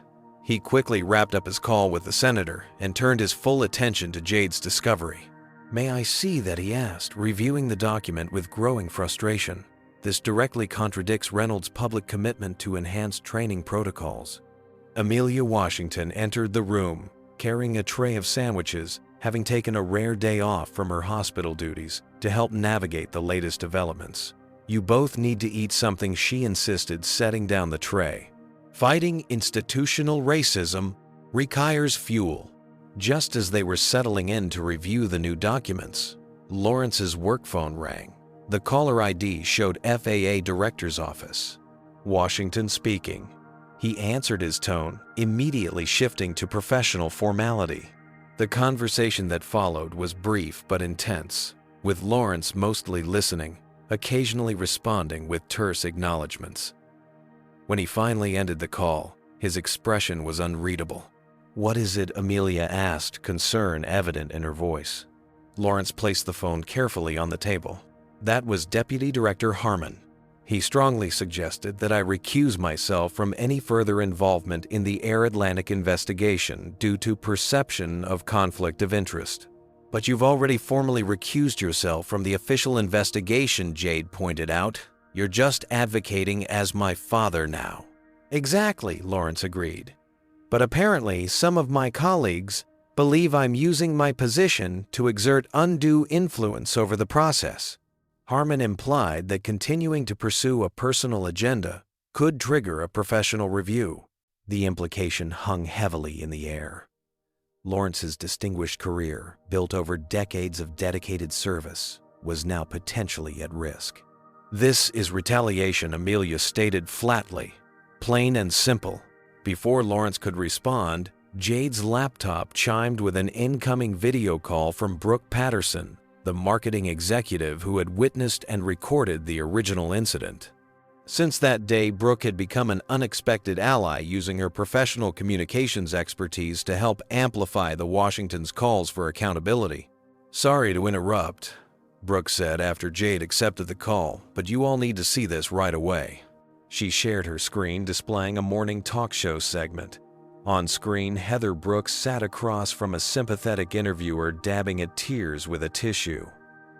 He quickly wrapped up his call with the senator and turned his full attention to Jade's discovery. "May I see that?" he asked, reviewing the document with growing frustration. This directly contradicts Reynolds' public commitment to enhanced training protocols. Amelia Washington entered the room, carrying a tray of sandwiches, having taken a rare day off from her hospital duties to help navigate the latest developments. "You both need to eat something," she insisted, setting down the tray. Fighting institutional racism requires fuel. Just as they were settling in to review the new documents, Lawrence's work phone rang. The caller ID showed FAA Director's Office. Washington speaking. He answered his tone, immediately shifting to professional formality. The conversation that followed was brief but intense, with Lawrence mostly listening, occasionally responding with terse acknowledgments. When he finally ended the call, his expression was unreadable. "What is it?" Amelia asked, concern evident in her voice. Lawrence placed the phone carefully on the table. "That was Deputy Director Harmon. He strongly suggested that I recuse myself from any further involvement in the Air Atlantic investigation due to perception of conflict of interest." "But you've already formally recused yourself from the official investigation," Jade pointed out. "You're just advocating as my father now." "Exactly," Lawrence agreed. "But apparently some of my colleagues believe I'm using my position to exert undue influence over the process." Harmon implied that continuing to pursue a personal agenda could trigger a professional review. The implication hung heavily in the air. Lawrence's distinguished career, built over decades of dedicated service, was now potentially at risk. "This is retaliation," Amelia stated flatly, plain and simple. Before Lawrence could respond, Jade's laptop chimed with an incoming video call from Brooke Patterson, the marketing executive who had witnessed and recorded the original incident. Since that day, Brooke had become an unexpected ally, using her professional communications expertise to help amplify the Washington's calls for accountability. "Sorry to interrupt," Brooke said after Jade accepted the call, "but you all need to see this right away." She shared her screen, displaying a morning talk show segment. On screen, Heather Brooks sat across from a sympathetic interviewer, dabbing at tears with a tissue.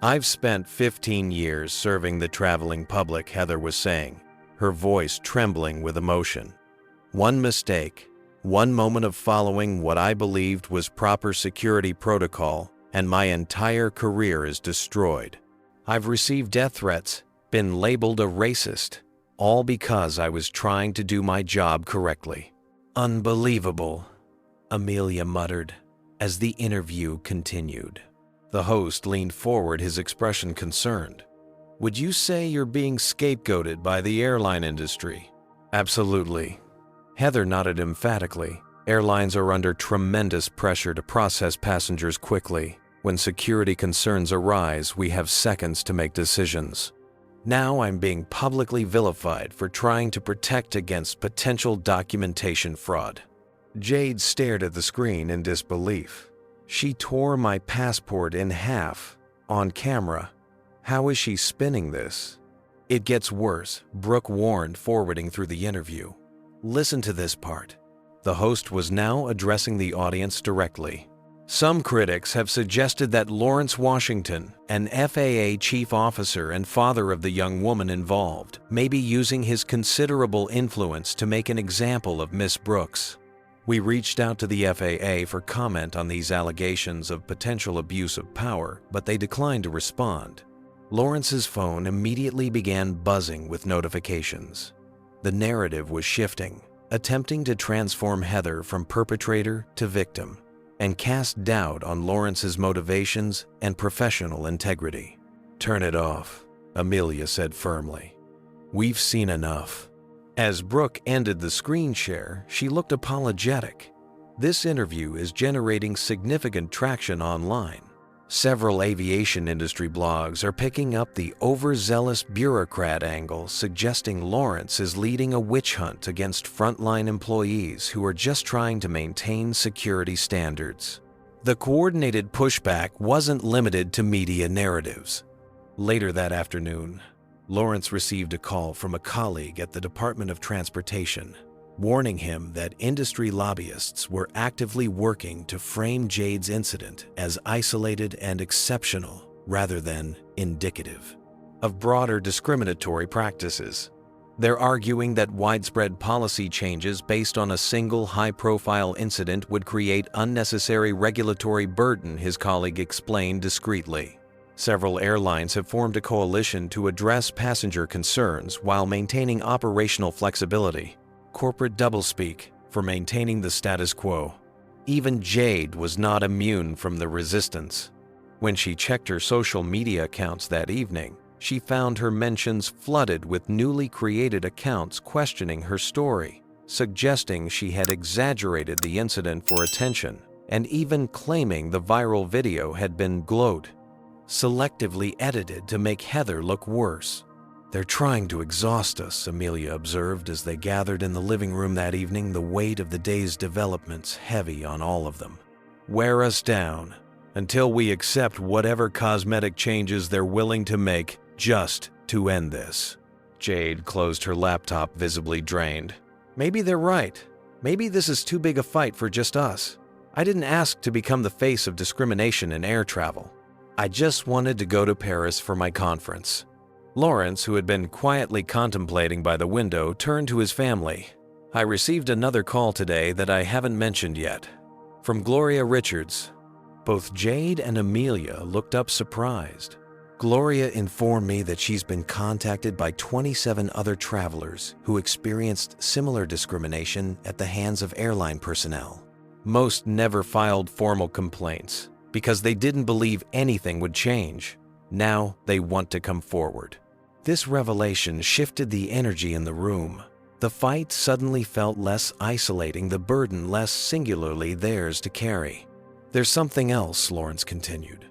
"I've spent 15 years serving the traveling public," Heather was saying, her voice trembling with emotion. "One mistake, one moment of following what I believed was proper security protocol, and my entire career is destroyed. I've received death threats, been labeled a racist, all because I was trying to do my job correctly." "Unbelievable," Amelia muttered as the interview continued. The host leaned forward, his expression concerned. "Would you say you're being scapegoated by the airline industry?" "Absolutely." Heather nodded emphatically. "Airlines are under tremendous pressure to process passengers quickly. When security concerns arise, we have seconds to make decisions. Now I'm being publicly vilified for trying to protect against potential documentation fraud." Jade stared at the screen in disbelief. "She tore my passport in half, on camera. How is she spinning this?" "It gets worse," Brooke warned, forwarding through the interview. "Listen to this part." The host was now addressing the audience directly. "Some critics have suggested that Lawrence Washington, an FAA Chief Officer and father of the young woman involved, may be using his considerable influence to make an example of Miss Brooks. We reached out to the FAA for comment on these allegations of potential abuse of power, but they declined to respond." Lawrence's phone immediately began buzzing with notifications. The narrative was shifting, attempting to transform Heather from perpetrator to victim, and cast doubt on Lawrence's motivations and professional integrity. "Turn it off," Amelia said firmly. "We've seen enough." As Brooke ended the screen share, she looked apologetic. This interview is generating significant traction online. Several aviation industry blogs are picking up the overzealous bureaucrat angle, suggesting Lawrence is leading a witch hunt against frontline employees who are just trying to maintain security standards. The coordinated pushback wasn't limited to media narratives. Later that afternoon, Lawrence received a call from a colleague at the Department of Transportation, warning him that industry lobbyists were actively working to frame Jade's incident as isolated and exceptional rather than indicative of broader discriminatory practices. They're arguing that widespread policy changes based on a single high-profile incident would create unnecessary regulatory burden, his colleague explained discreetly. Several airlines have formed a coalition to address passenger concerns while maintaining operational flexibility. corporate doublespeak, for maintaining the status quo. Even Jade was not immune from the resistance. When she checked her social media accounts that evening, she found her mentions flooded with newly created accounts questioning her story, suggesting she had exaggerated the incident for attention, and even claiming the viral video had been gloat, selectively edited to make Heather look worse. "They're trying to exhaust us," Amelia observed as they gathered in the living room that evening, the weight of the day's developments heavy on all of them. "Wear us down until we accept whatever cosmetic changes they're willing to make just to end this." Jade closed her laptop, visibly drained. "Maybe they're right. Maybe this is too big a fight for just us. I didn't ask to become the face of discrimination in air travel. I just wanted to go to Paris for my conference." Lawrence, who had been quietly contemplating by the window, turned to his family. "I received another call today that I haven't mentioned yet. From Gloria Richards." Both Jade and Amelia looked up surprised. "Gloria informed me that she's been contacted by 27 other travelers who experienced similar discrimination at the hands of airline personnel. Most never filed formal complaints because they didn't believe anything would change. Now they want to come forward." This revelation shifted the energy in the room. The fight suddenly felt less isolating, the burden less singularly theirs to carry. "There's something else," Lawrence continued.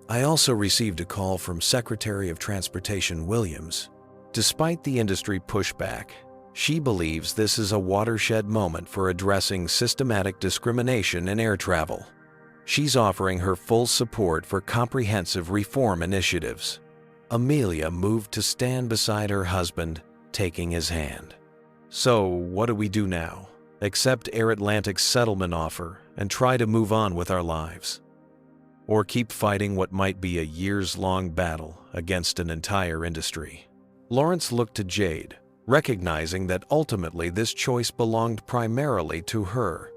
"I also received a call from Secretary of Transportation Williams. Despite the industry pushback, she believes this is a watershed moment for addressing systematic discrimination in air travel. She's offering her full support for comprehensive reform initiatives." Amelia moved to stand beside her husband, taking his hand. "So, what do we do now? Accept Air Atlantic's settlement offer and try to move on with our lives? Or keep fighting what might be a years-long battle against an entire industry?" Lawrence looked to Jade, recognizing that ultimately this choice belonged primarily to her.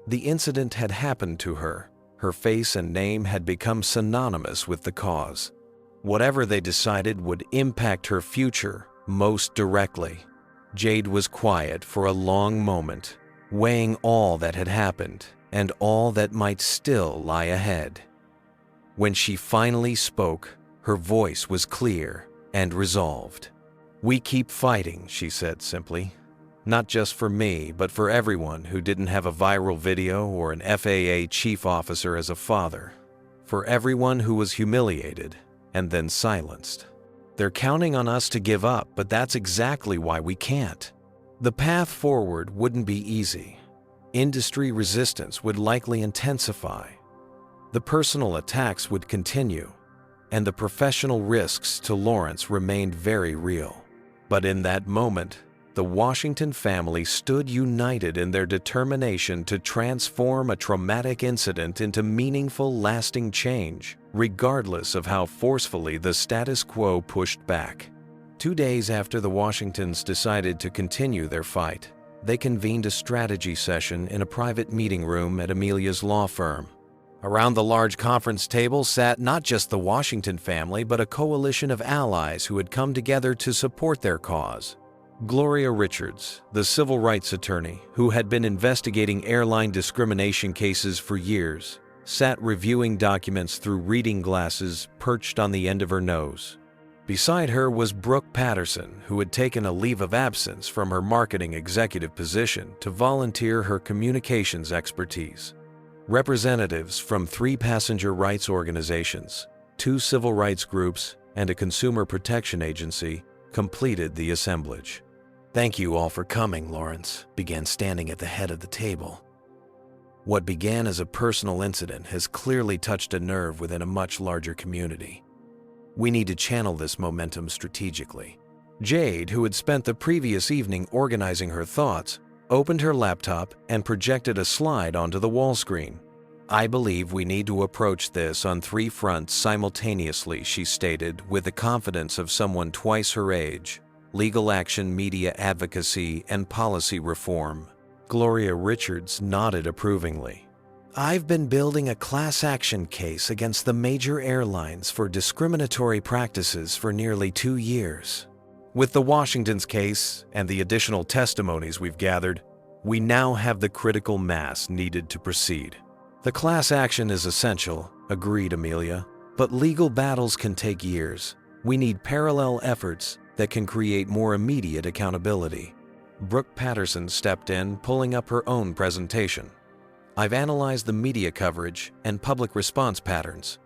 The incident had happened to her. Her face and name had become synonymous with the cause. Whatever they decided would impact her future most directly. Jade was quiet for a long moment, weighing all that had happened and all that might still lie ahead. When she finally spoke, her voice was clear and resolved. "We keep fighting," she said simply. "Not just for me, but for everyone who didn't have a viral video or an FAA Chief Officer as a father. For everyone who was humiliated and then silenced. They're counting on us to give up, but that's exactly why we can't." The path forward wouldn't be easy. Industry resistance would likely intensify. The personal attacks would continue, and the professional risks to Lawrence remained very real. But in that moment, the Washington family stood united in their determination to transform a traumatic incident into meaningful, lasting change, regardless of how forcefully the status quo pushed back. 2 days after the Washingtons decided to continue their fight, they convened a strategy session in a private meeting room at Amelia's law firm. Around the large conference table sat not just the Washington family, but a coalition of allies who had come together to support their cause. Gloria Richards, the civil rights attorney who had been investigating airline discrimination cases for years, sat reviewing documents through reading glasses perched on the end of her nose. Beside her was Brooke Patterson, who had taken a leave of absence from her marketing executive position to volunteer her communications expertise. Representatives from 3 passenger rights organizations, 2 civil rights groups, and a consumer protection agency completed the assemblage. "Thank you all for coming," Lawrence began, standing at the head of the table. "What began as a personal incident has clearly touched a nerve within a much larger community. We need to channel this momentum strategically." Jade, who had spent the previous evening organizing her thoughts, opened her laptop and projected a slide onto the wall screen. "I believe we need to approach this on 3 fronts simultaneously," she stated with the confidence of someone twice her age: legal action, media advocacy, and policy reform. Gloria Richards nodded approvingly. "I've been building a class action case against the major airlines for discriminatory practices for nearly 2 years. With the Washington's case and the additional testimonies we've gathered, we now have the critical mass needed to proceed. The class action is essential, agreed Amelia, but legal battles can take years. We need parallel efforts that can create more immediate accountability. Brooke Patterson stepped in, pulling up her own presentation. I've analyzed the media coverage and public response patterns.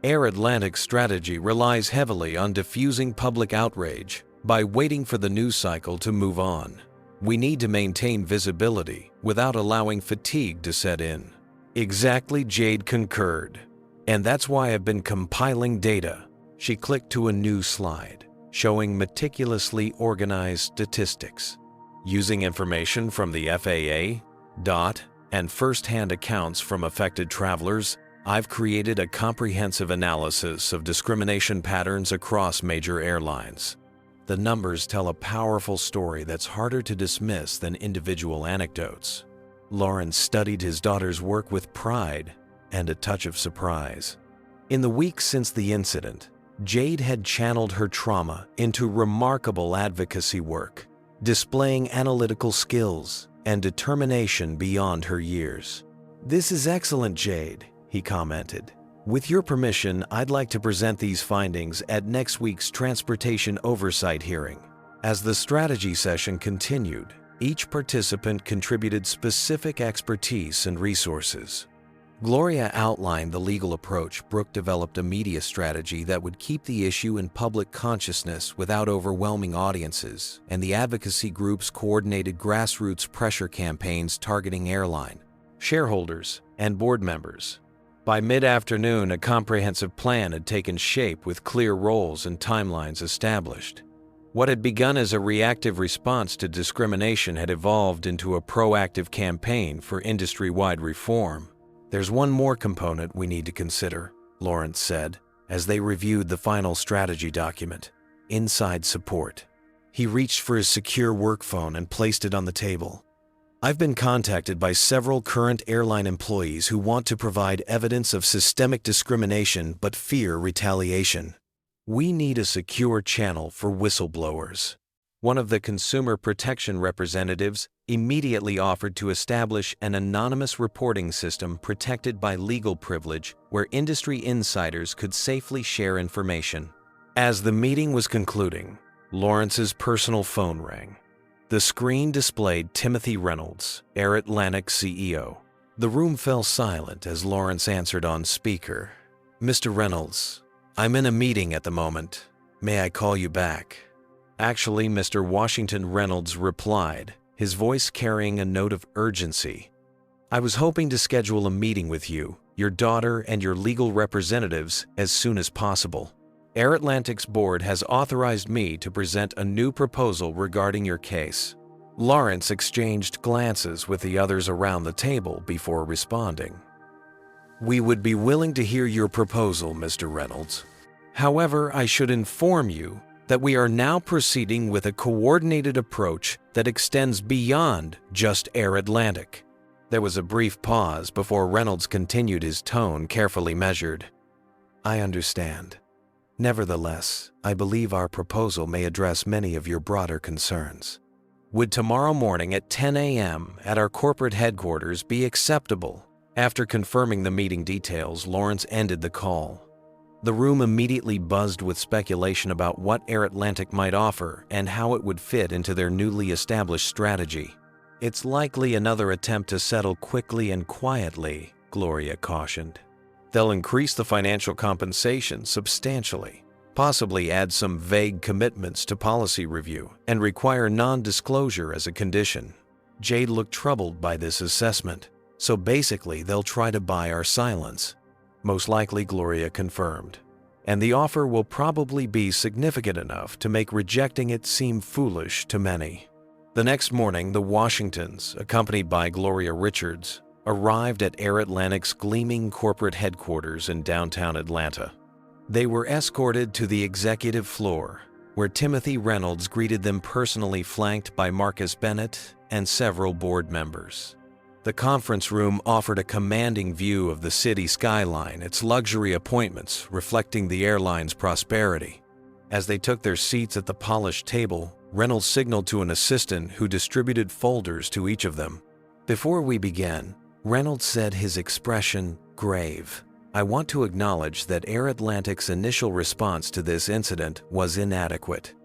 Air Atlantic's strategy relies heavily on diffusing public outrage by waiting for the news cycle to move on. We need to maintain visibility without allowing fatigue to set in. Exactly, Jade concurred. And that's why I've been compiling data. She clicked to a new slide, showing meticulously organized statistics. Using information from the FAA, DOT, and first-hand accounts from affected travelers, I've created a comprehensive analysis of discrimination patterns across major airlines. The numbers tell a powerful story that's harder to dismiss than individual anecdotes. Lawrence studied his daughter's work with pride and a touch of surprise. In the weeks since the incident, Jade had channeled her trauma into remarkable advocacy work, displaying analytical skills and determination beyond her years. "This is excellent, Jade," he commented. "With your permission, I'd like to present these findings at next week's Transportation Oversight hearing." As the strategy session continued, each participant contributed specific expertise and resources. Gloria outlined the legal approach. Brooke developed a media strategy that would keep the issue in public consciousness without overwhelming audiences, and the advocacy groups coordinated grassroots pressure campaigns targeting airline, shareholders, and board members. By mid-afternoon, a comprehensive plan had taken shape with clear roles and timelines established. What had begun as a reactive response to discrimination had evolved into a proactive campaign for industry-wide reform. "There's one more component we need to consider," Lawrence said, as they reviewed the final strategy document: inside support. He reached for his secure work phone and placed it on the table. "I've been contacted by several current airline employees who want to provide evidence of systemic discrimination but fear retaliation. We need a secure channel for whistleblowers." One of the consumer protection representatives immediately offered to establish an anonymous reporting system protected by legal privilege where industry insiders could safely share information. As the meeting was concluding, Lawrence's personal phone rang. The screen displayed Timothy Reynolds, Air Atlantic CEO. The room fell silent as Lawrence answered on speaker. "Mr. Reynolds, I'm in a meeting at the moment. May I call you back?" "Actually, Mr. Washington," Reynolds replied, his voice carrying a note of urgency. "I was hoping to schedule a meeting with you, your daughter, and your legal representatives as soon as possible. Air Atlantic's board has authorized me to present a new proposal regarding your case." Lawrence exchanged glances with the others around the table before responding. "We would be willing to hear your proposal, Mr. Reynolds. However, I should inform you that we are now proceeding with a coordinated approach that extends beyond just Air Atlantic." There was a brief pause before Reynolds continued, his tone carefully measured. "I understand. Nevertheless, I believe our proposal may address many of your broader concerns. Would tomorrow morning at 10 a.m. at our corporate headquarters be acceptable?" After confirming the meeting details, Lawrence ended the call. The room immediately buzzed with speculation about what Air Atlantic might offer and how it would fit into their newly established strategy. "It's likely another attempt to settle quickly and quietly," Gloria cautioned. "They'll increase the financial compensation substantially, possibly add some vague commitments to policy review, and require non-disclosure as a condition." Jade looked troubled by this assessment. "So basically, they'll try to buy our silence." "Most likely," Gloria confirmed. "And the offer will probably be significant enough to make rejecting it seem foolish to many." The next morning, the Washingtons, accompanied by Gloria Richards, arrived at Air Atlantic's gleaming corporate headquarters in downtown Atlanta. They were escorted to the executive floor, where Timothy Reynolds greeted them personally, flanked by Marcus Bennett and several board members. The conference room offered a commanding view of the city skyline, its luxury appointments reflecting the airline's prosperity. As they took their seats at the polished table, Reynolds signaled to an assistant who distributed folders to each of them. Before we began, Reynolds said, his expression grave, "I want to acknowledge that Air Atlantic's initial response to this incident was inadequate.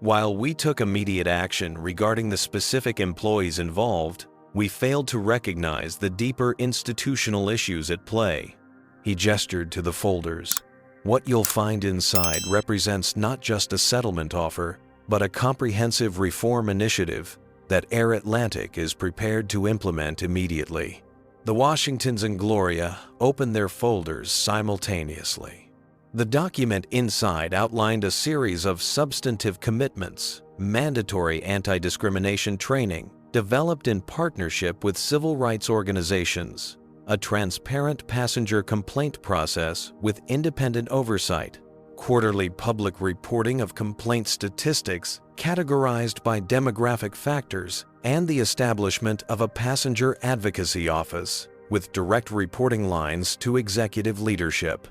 While we took immediate action regarding the specific employees involved, we failed to recognize the deeper institutional issues at play." He gestured to the folders. "What you'll find inside represents not just a settlement offer, but a comprehensive reform initiative that Air Atlantic is prepared to implement immediately." The Washingtons and Gloria opened their folders simultaneously. The document inside outlined a series of substantive commitments, mandatory anti-discrimination training, developed in partnership with civil rights organizations, a transparent passenger complaint process with independent oversight, quarterly public reporting of complaint statistics categorized by demographic factors, and the establishment of a passenger advocacy office with direct reporting lines to executive leadership.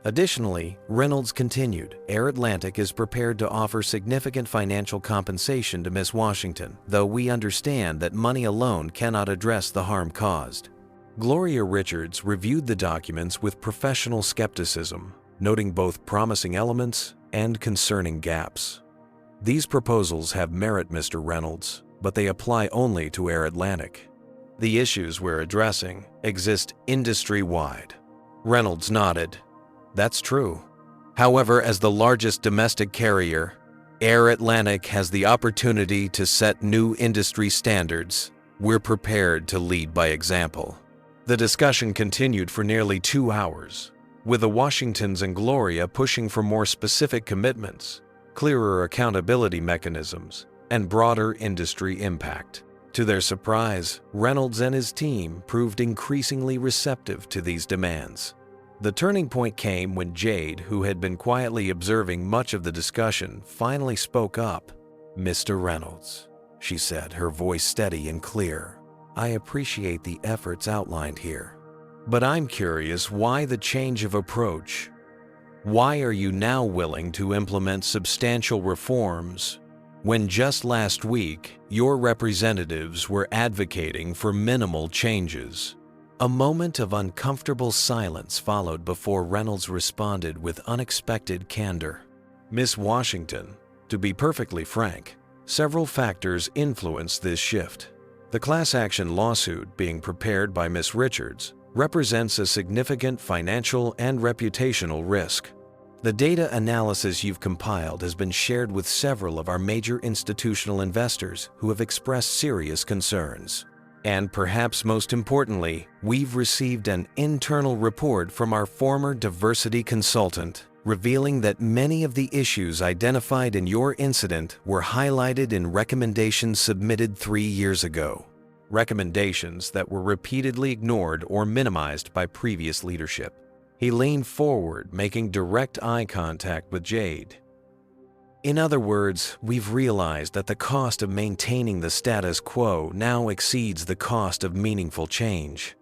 Additionally, Reynolds continued, Air Atlantic is prepared to offer significant financial compensation to Ms. Washington, though we understand that money alone cannot address the harm caused. Gloria Richards reviewed the documents with professional skepticism, noting both promising elements and concerning gaps. These proposals have merit, Mr. Reynolds, but they apply only to Air Atlantic. The issues we're addressing exist industry-wide. Reynolds nodded. That's true. However, as the largest domestic carrier, Air Atlantic has the opportunity to set new industry standards. We're prepared to lead by example. The discussion continued for nearly 2 hours, with the Washingtons and Gloria pushing for more specific commitments, clearer accountability mechanisms, and broader industry impact. To their surprise, Reynolds and his team proved increasingly receptive to these demands. The turning point came when Jade, who had been quietly observing much of the discussion, finally spoke up. "Mr. Reynolds," she said, her voice steady and clear, "I appreciate the efforts outlined here. But I'm curious why the change of approach? Why are you now willing to implement substantial reforms when just last week your representatives were advocating for minimal changes?" A moment of uncomfortable silence followed before Reynolds responded with unexpected candor. "Miss Washington, to be perfectly frank, several factors influenced this shift. The class action lawsuit being prepared by Miss Richards represents a significant financial and reputational risk. The data analysis you've compiled has been shared with several of our major institutional investors who have expressed serious concerns. And perhaps most importantly, we've received an internal report from our former diversity consultant revealing that many of the issues identified in your incident were highlighted in recommendations submitted 3 years ago. Recommendations that were repeatedly ignored or minimized by previous leadership." He leaned forward, making direct eye contact with Jade. "In other words, we've realized that the cost of maintaining the status quo now exceeds the cost of meaningful change.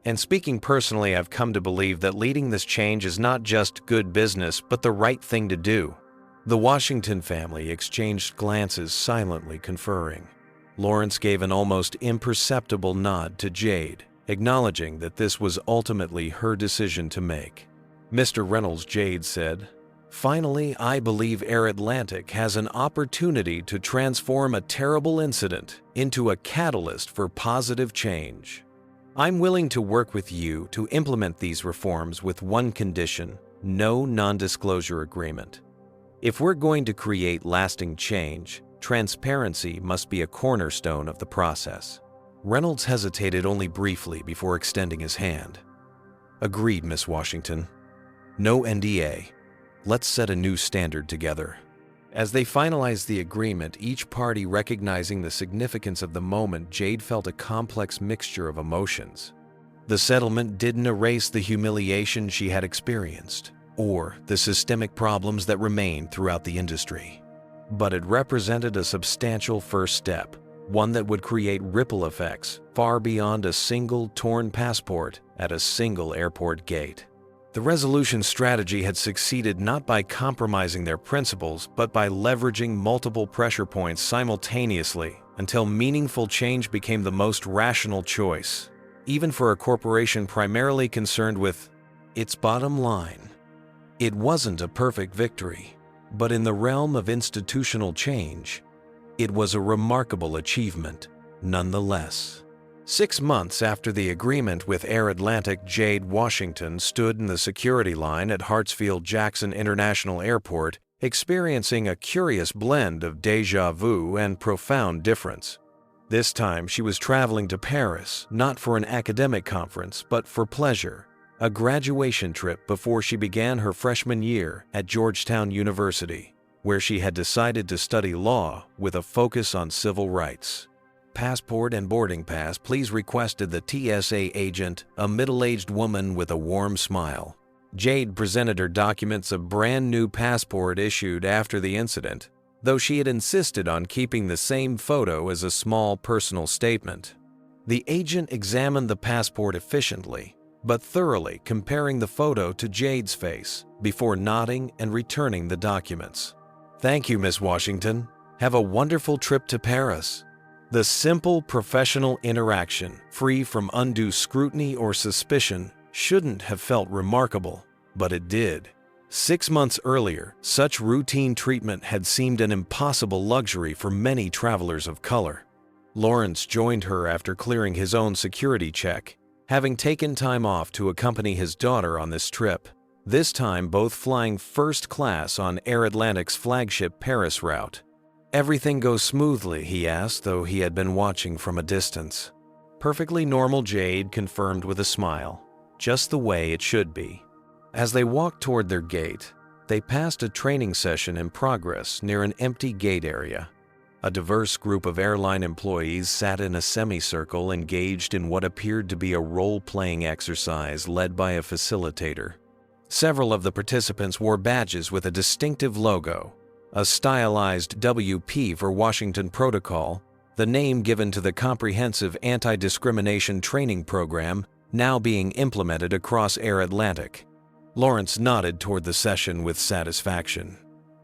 And speaking personally, I've come to believe that leading this change is not just good business, but the right thing to do." The Washington family exchanged glances, silently conferring. Lawrence gave an almost imperceptible nod to Jade, acknowledging that this was ultimately her decision to make. "Mr. Reynolds," Jade said, "finally, I believe Air Atlantic has an opportunity to transform a terrible incident into a catalyst for positive change. I'm willing to work with you to implement these reforms with one condition: no non-disclosure agreement. If we're going to create lasting change, transparency must be a cornerstone of the process." Reynolds hesitated only briefly before extending his hand. "Agreed, Miss Washington. No NDA. Let's set a new standard together." As they finalized the agreement, each party recognizing the significance of the moment, Jade felt a complex mixture of emotions. The settlement didn't erase the humiliation she had experienced, or the systemic problems that remained throughout the industry. But it represented a substantial first step, one that would create ripple effects far beyond a single torn passport at a single airport gate. The resolution strategy had succeeded not by compromising their principles, but by leveraging multiple pressure points simultaneously until meaningful change became the most rational choice, even for a corporation primarily concerned with its bottom line. It wasn't a perfect victory, but in the realm of institutional change, it was a remarkable achievement nonetheless. 6 months after the agreement with Air Atlantic, Jade Washington stood in the security line at Hartsfield-Jackson International Airport, experiencing a curious blend of déjà vu and profound difference. This time she was traveling to Paris, not for an academic conference, but for pleasure, a graduation trip before she began her freshman year at Georgetown University, where she had decided to study law with a focus on civil rights. Passport and boarding pass, please, requested the TSA agent, a middle-aged woman with a warm smile. Jade presented her documents, a brand new passport issued after the incident, though she had insisted on keeping the same photo as a small personal statement. The agent examined the passport efficiently, but thoroughly, comparing the photo to Jade's face before nodding and returning the documents. "Thank you, Miss Washington. Have a wonderful trip to Paris." The simple professional interaction, free from undue scrutiny or suspicion, shouldn't have felt remarkable, but it did. 6 months earlier, such routine treatment had seemed an impossible luxury for many travelers of color. Lawrence joined her after clearing his own security check, having taken time off to accompany his daughter on this trip, this time both flying first class on Air Atlantic's flagship Paris route. "Everything goes smoothly?" he asked, though he had been watching from a distance. "Perfectly normal," Jade confirmed with a smile. "Just the way it should be." As they walked toward their gate, they passed a training session in progress near an empty gate area. A diverse group of airline employees sat in a semicircle, engaged in what appeared to be a role-playing exercise led by a facilitator. Several of the participants wore badges with a distinctive logo, a stylized WP for Washington Protocol, the name given to the comprehensive anti-discrimination training program now being implemented across Air Atlantic. Lawrence nodded toward the session with satisfaction.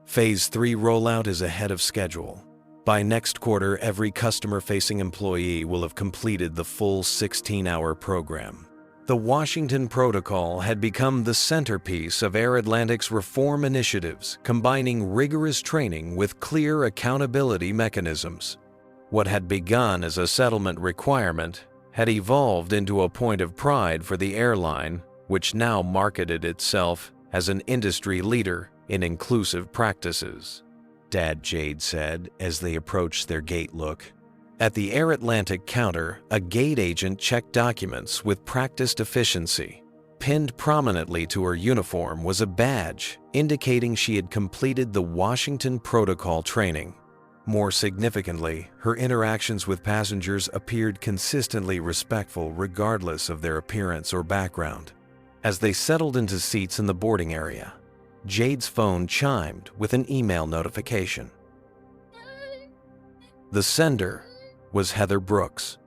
Phase 3 rollout is ahead of schedule. By next quarter, every customer-facing employee will have completed the full 16-hour program. The Washington Protocol had become the centerpiece of Air Atlantic's reform initiatives, combining rigorous training with clear accountability mechanisms. What had begun as a settlement requirement had evolved into a point of pride for the airline, which now marketed itself as an industry leader in inclusive practices. "Dad," Jade said as they approached their gate look. At the Air Atlantic counter, a gate agent checked documents with practiced efficiency. Pinned prominently to her uniform was a badge indicating she had completed the Washington Protocol training. More significantly, her interactions with passengers appeared consistently respectful regardless of their appearance or background. As they settled into seats in the boarding area, Jade's phone chimed with an email notification. The sender was Heather Brooks.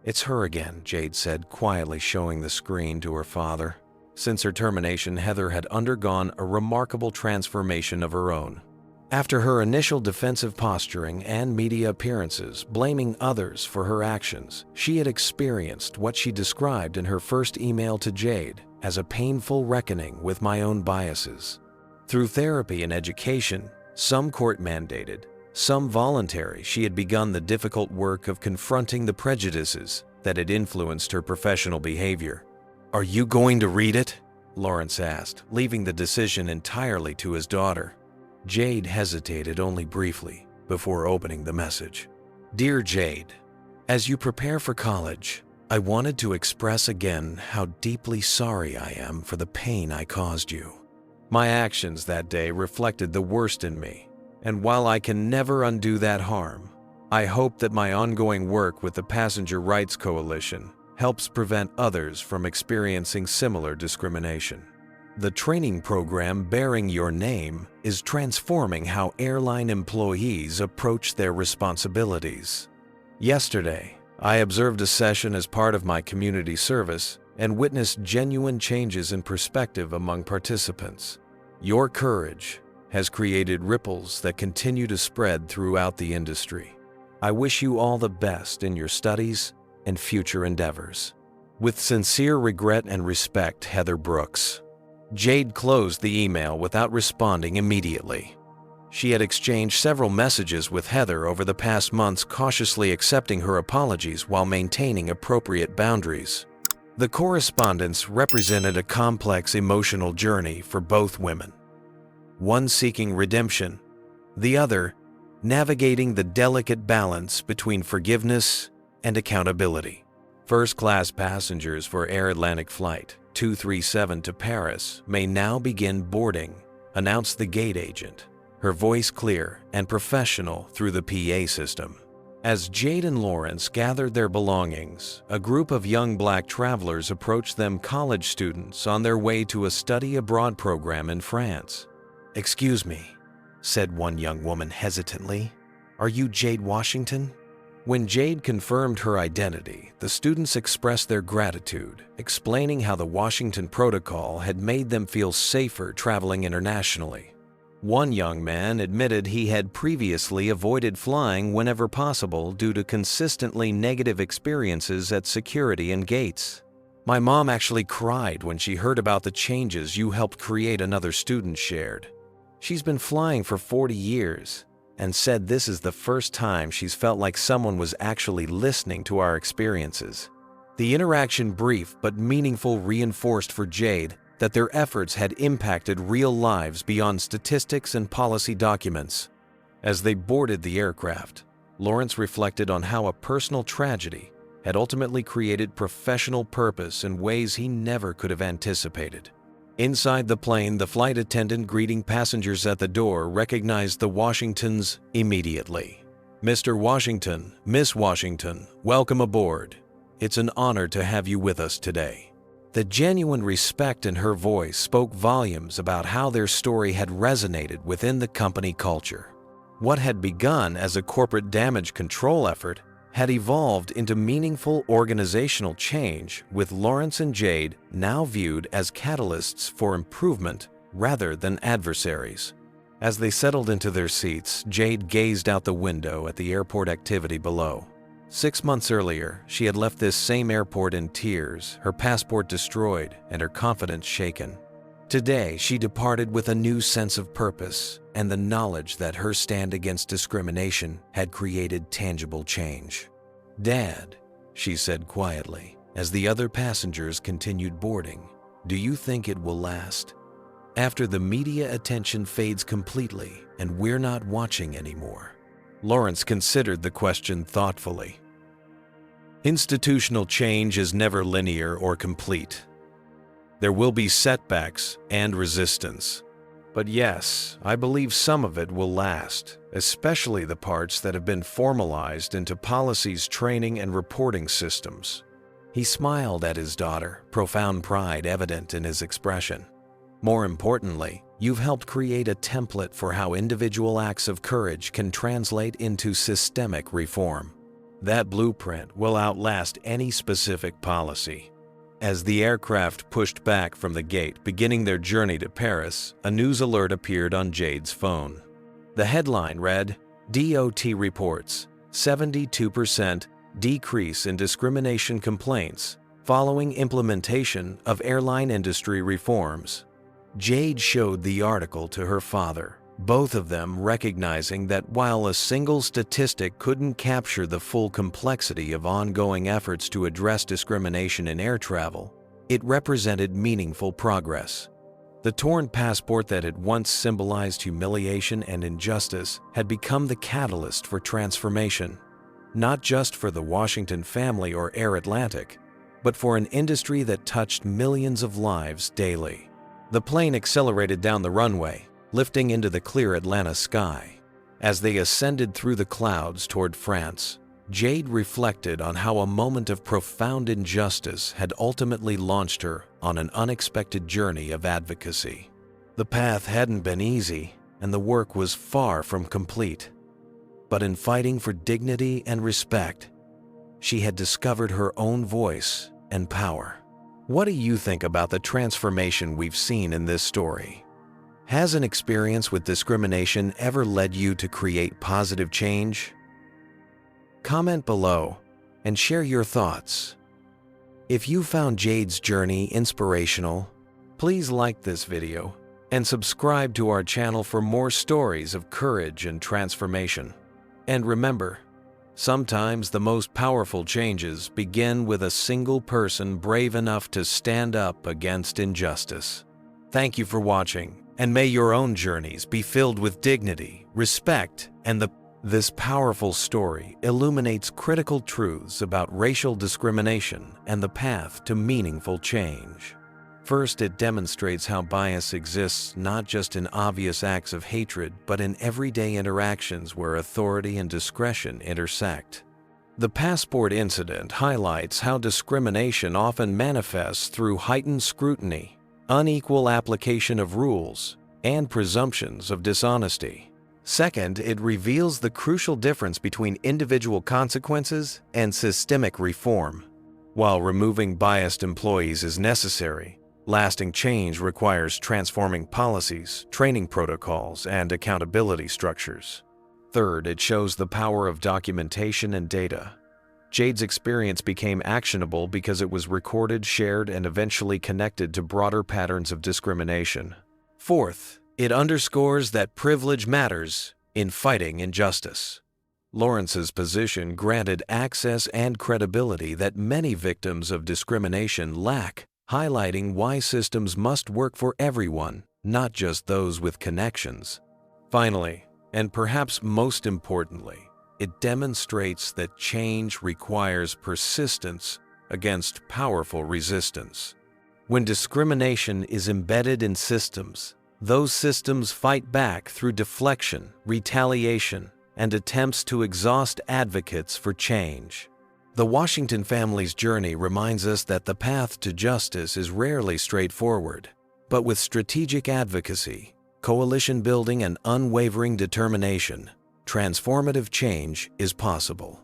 "It's her again," Jade said, quietly showing the screen to her father. Since her termination, Heather had undergone a remarkable transformation of her own. After her initial defensive posturing and media appearances, blaming others for her actions, she had experienced what she described in her first email to Jade as a painful reckoning with my own biases. Through therapy and education, some court-mandated, some voluntary, she had begun the difficult work of confronting the prejudices that had influenced her professional behavior. "Are you going to read it?" Lawrence asked, leaving the decision entirely to his daughter. Jade hesitated only briefly before opening the message. "Dear Jade, as you prepare for college, I wanted to express again how deeply sorry I am for the pain I caused you. My actions that day reflected the worst in me, and while I can never undo that harm, I hope that my ongoing work with the Passenger Rights Coalition helps prevent others from experiencing similar discrimination. The training program bearing your name is transforming how airline employees approach their responsibilities. Yesterday, I observed a session as part of my community service and witnessed genuine changes in perspective among participants. Your courage has created ripples that continue to spread throughout the industry. I wish you all the best in your studies and future endeavors. With sincere regret and respect, Heather Brooks. Jade closed the email without responding immediately. She had exchanged several messages with Heather over the past months, cautiously accepting her apologies while maintaining appropriate boundaries. The correspondence represented a complex emotional journey for both women. One seeking redemption, the other navigating the delicate balance between forgiveness and accountability. First-class passengers for Air Atlantic Flight 237 to Paris may now begin boarding, announced the gate agent, her voice clear and professional through the PA system. As Jade and Lawrence gathered their belongings, a group of young black travelers approached them, college students on their way to a study abroad program in France. "Excuse me," said one young woman hesitantly. "Are you Jade Washington?" When Jade confirmed her identity, the students expressed their gratitude, explaining how the Washington Protocol had made them feel safer traveling internationally. One young man admitted he had previously avoided flying whenever possible due to consistently negative experiences at security and gates. "My mom actually cried when she heard about the changes you helped create," another student shared. "She's been flying for 40 years and said this is the first time she's felt like someone was actually listening to our experiences." The interaction, brief but meaningful, reinforced for Jade that their efforts had impacted real lives beyond statistics and policy documents. As they boarded the aircraft, Lawrence reflected on how a personal tragedy had ultimately created professional purpose in ways he never could have anticipated. Inside the plane, the flight attendant greeting passengers at the door recognized the Washingtons immediately. "Mr. Washington, Miss Washington, welcome aboard. It's an honor to have you with us today." The genuine respect in her voice spoke volumes about how their story had resonated within the company culture. What had begun as a corporate damage control effort had evolved into meaningful organizational change, with Lawrence and Jade now viewed as catalysts for improvement rather than adversaries. As they settled into their seats, Jade gazed out the window at the airport activity below. 6 months earlier, she had left this same airport in tears, her passport destroyed and her confidence shaken. Today, she departed with a new sense of purpose and the knowledge that her stand against discrimination had created tangible change. "Dad," she said quietly, as the other passengers continued boarding, "do you think it will last? After the media attention fades completely and we're not watching anymore?" Lawrence considered the question thoughtfully. "Institutional change is never linear or complete. There will be setbacks and resistance. But yes, I believe some of it will last, especially the parts that have been formalized into policies, training, and reporting systems." He smiled at his daughter, profound pride evident in his expression. "More importantly, you've helped create a template for how individual acts of courage can translate into systemic reform. That blueprint will outlast any specific policy." As the aircraft pushed back from the gate, beginning their journey to Paris, a news alert appeared on Jade's phone. The headline read, "DOT reports 72% decrease in discrimination complaints following implementation of airline industry reforms." Jade showed the article to her father, both of them recognizing that while a single statistic couldn't capture the full complexity of ongoing efforts to address discrimination in air travel, it represented meaningful progress. The torn passport that had once symbolized humiliation and injustice had become the catalyst for transformation, not just for the Washington family or Air Atlantic, but for an industry that touched millions of lives daily. The plane accelerated down the runway, lifting into the clear Atlanta sky. As they ascended through the clouds toward France, Jade reflected on how a moment of profound injustice had ultimately launched her on an unexpected journey of advocacy. The path hadn't been easy, and the work was far from complete. But in fighting for dignity and respect, she had discovered her own voice and power. What do you think about the transformation we've seen in this story? Has an experience with discrimination ever led you to create positive change? Comment below and share your thoughts. If you found Jade's journey inspirational, please like this video and subscribe to our channel for more stories of courage and transformation. And remember, sometimes the most powerful changes begin with a single person brave enough to stand up against injustice. Thank you for watching, and may your own journeys be filled with dignity, respect, and This powerful story illuminates critical truths about racial discrimination and the path to meaningful change. First, it demonstrates how bias exists not just in obvious acts of hatred, but in everyday interactions where authority and discretion intersect. The passport incident highlights how discrimination often manifests through heightened scrutiny, unequal application of rules, and presumptions of dishonesty. Second, it reveals the crucial difference between individual consequences and systemic reform. While removing biased employees is necessary, lasting change requires transforming policies, training protocols, and accountability structures. Third, it shows the power of documentation and data. Jade's experience became actionable because it was recorded, shared, and eventually connected to broader patterns of discrimination. Fourth, it underscores that privilege matters in fighting injustice. Lawrence's position granted access and credibility that many victims of discrimination lack, highlighting why systems must work for everyone, not just those with connections. Finally, and perhaps most importantly, it demonstrates that change requires persistence against powerful resistance. When discrimination is embedded in systems, those systems fight back through deflection, retaliation, and attempts to exhaust advocates for change. The Washington family's journey reminds us that the path to justice is rarely straightforward, but with strategic advocacy, coalition building, and unwavering determination, transformative change is possible.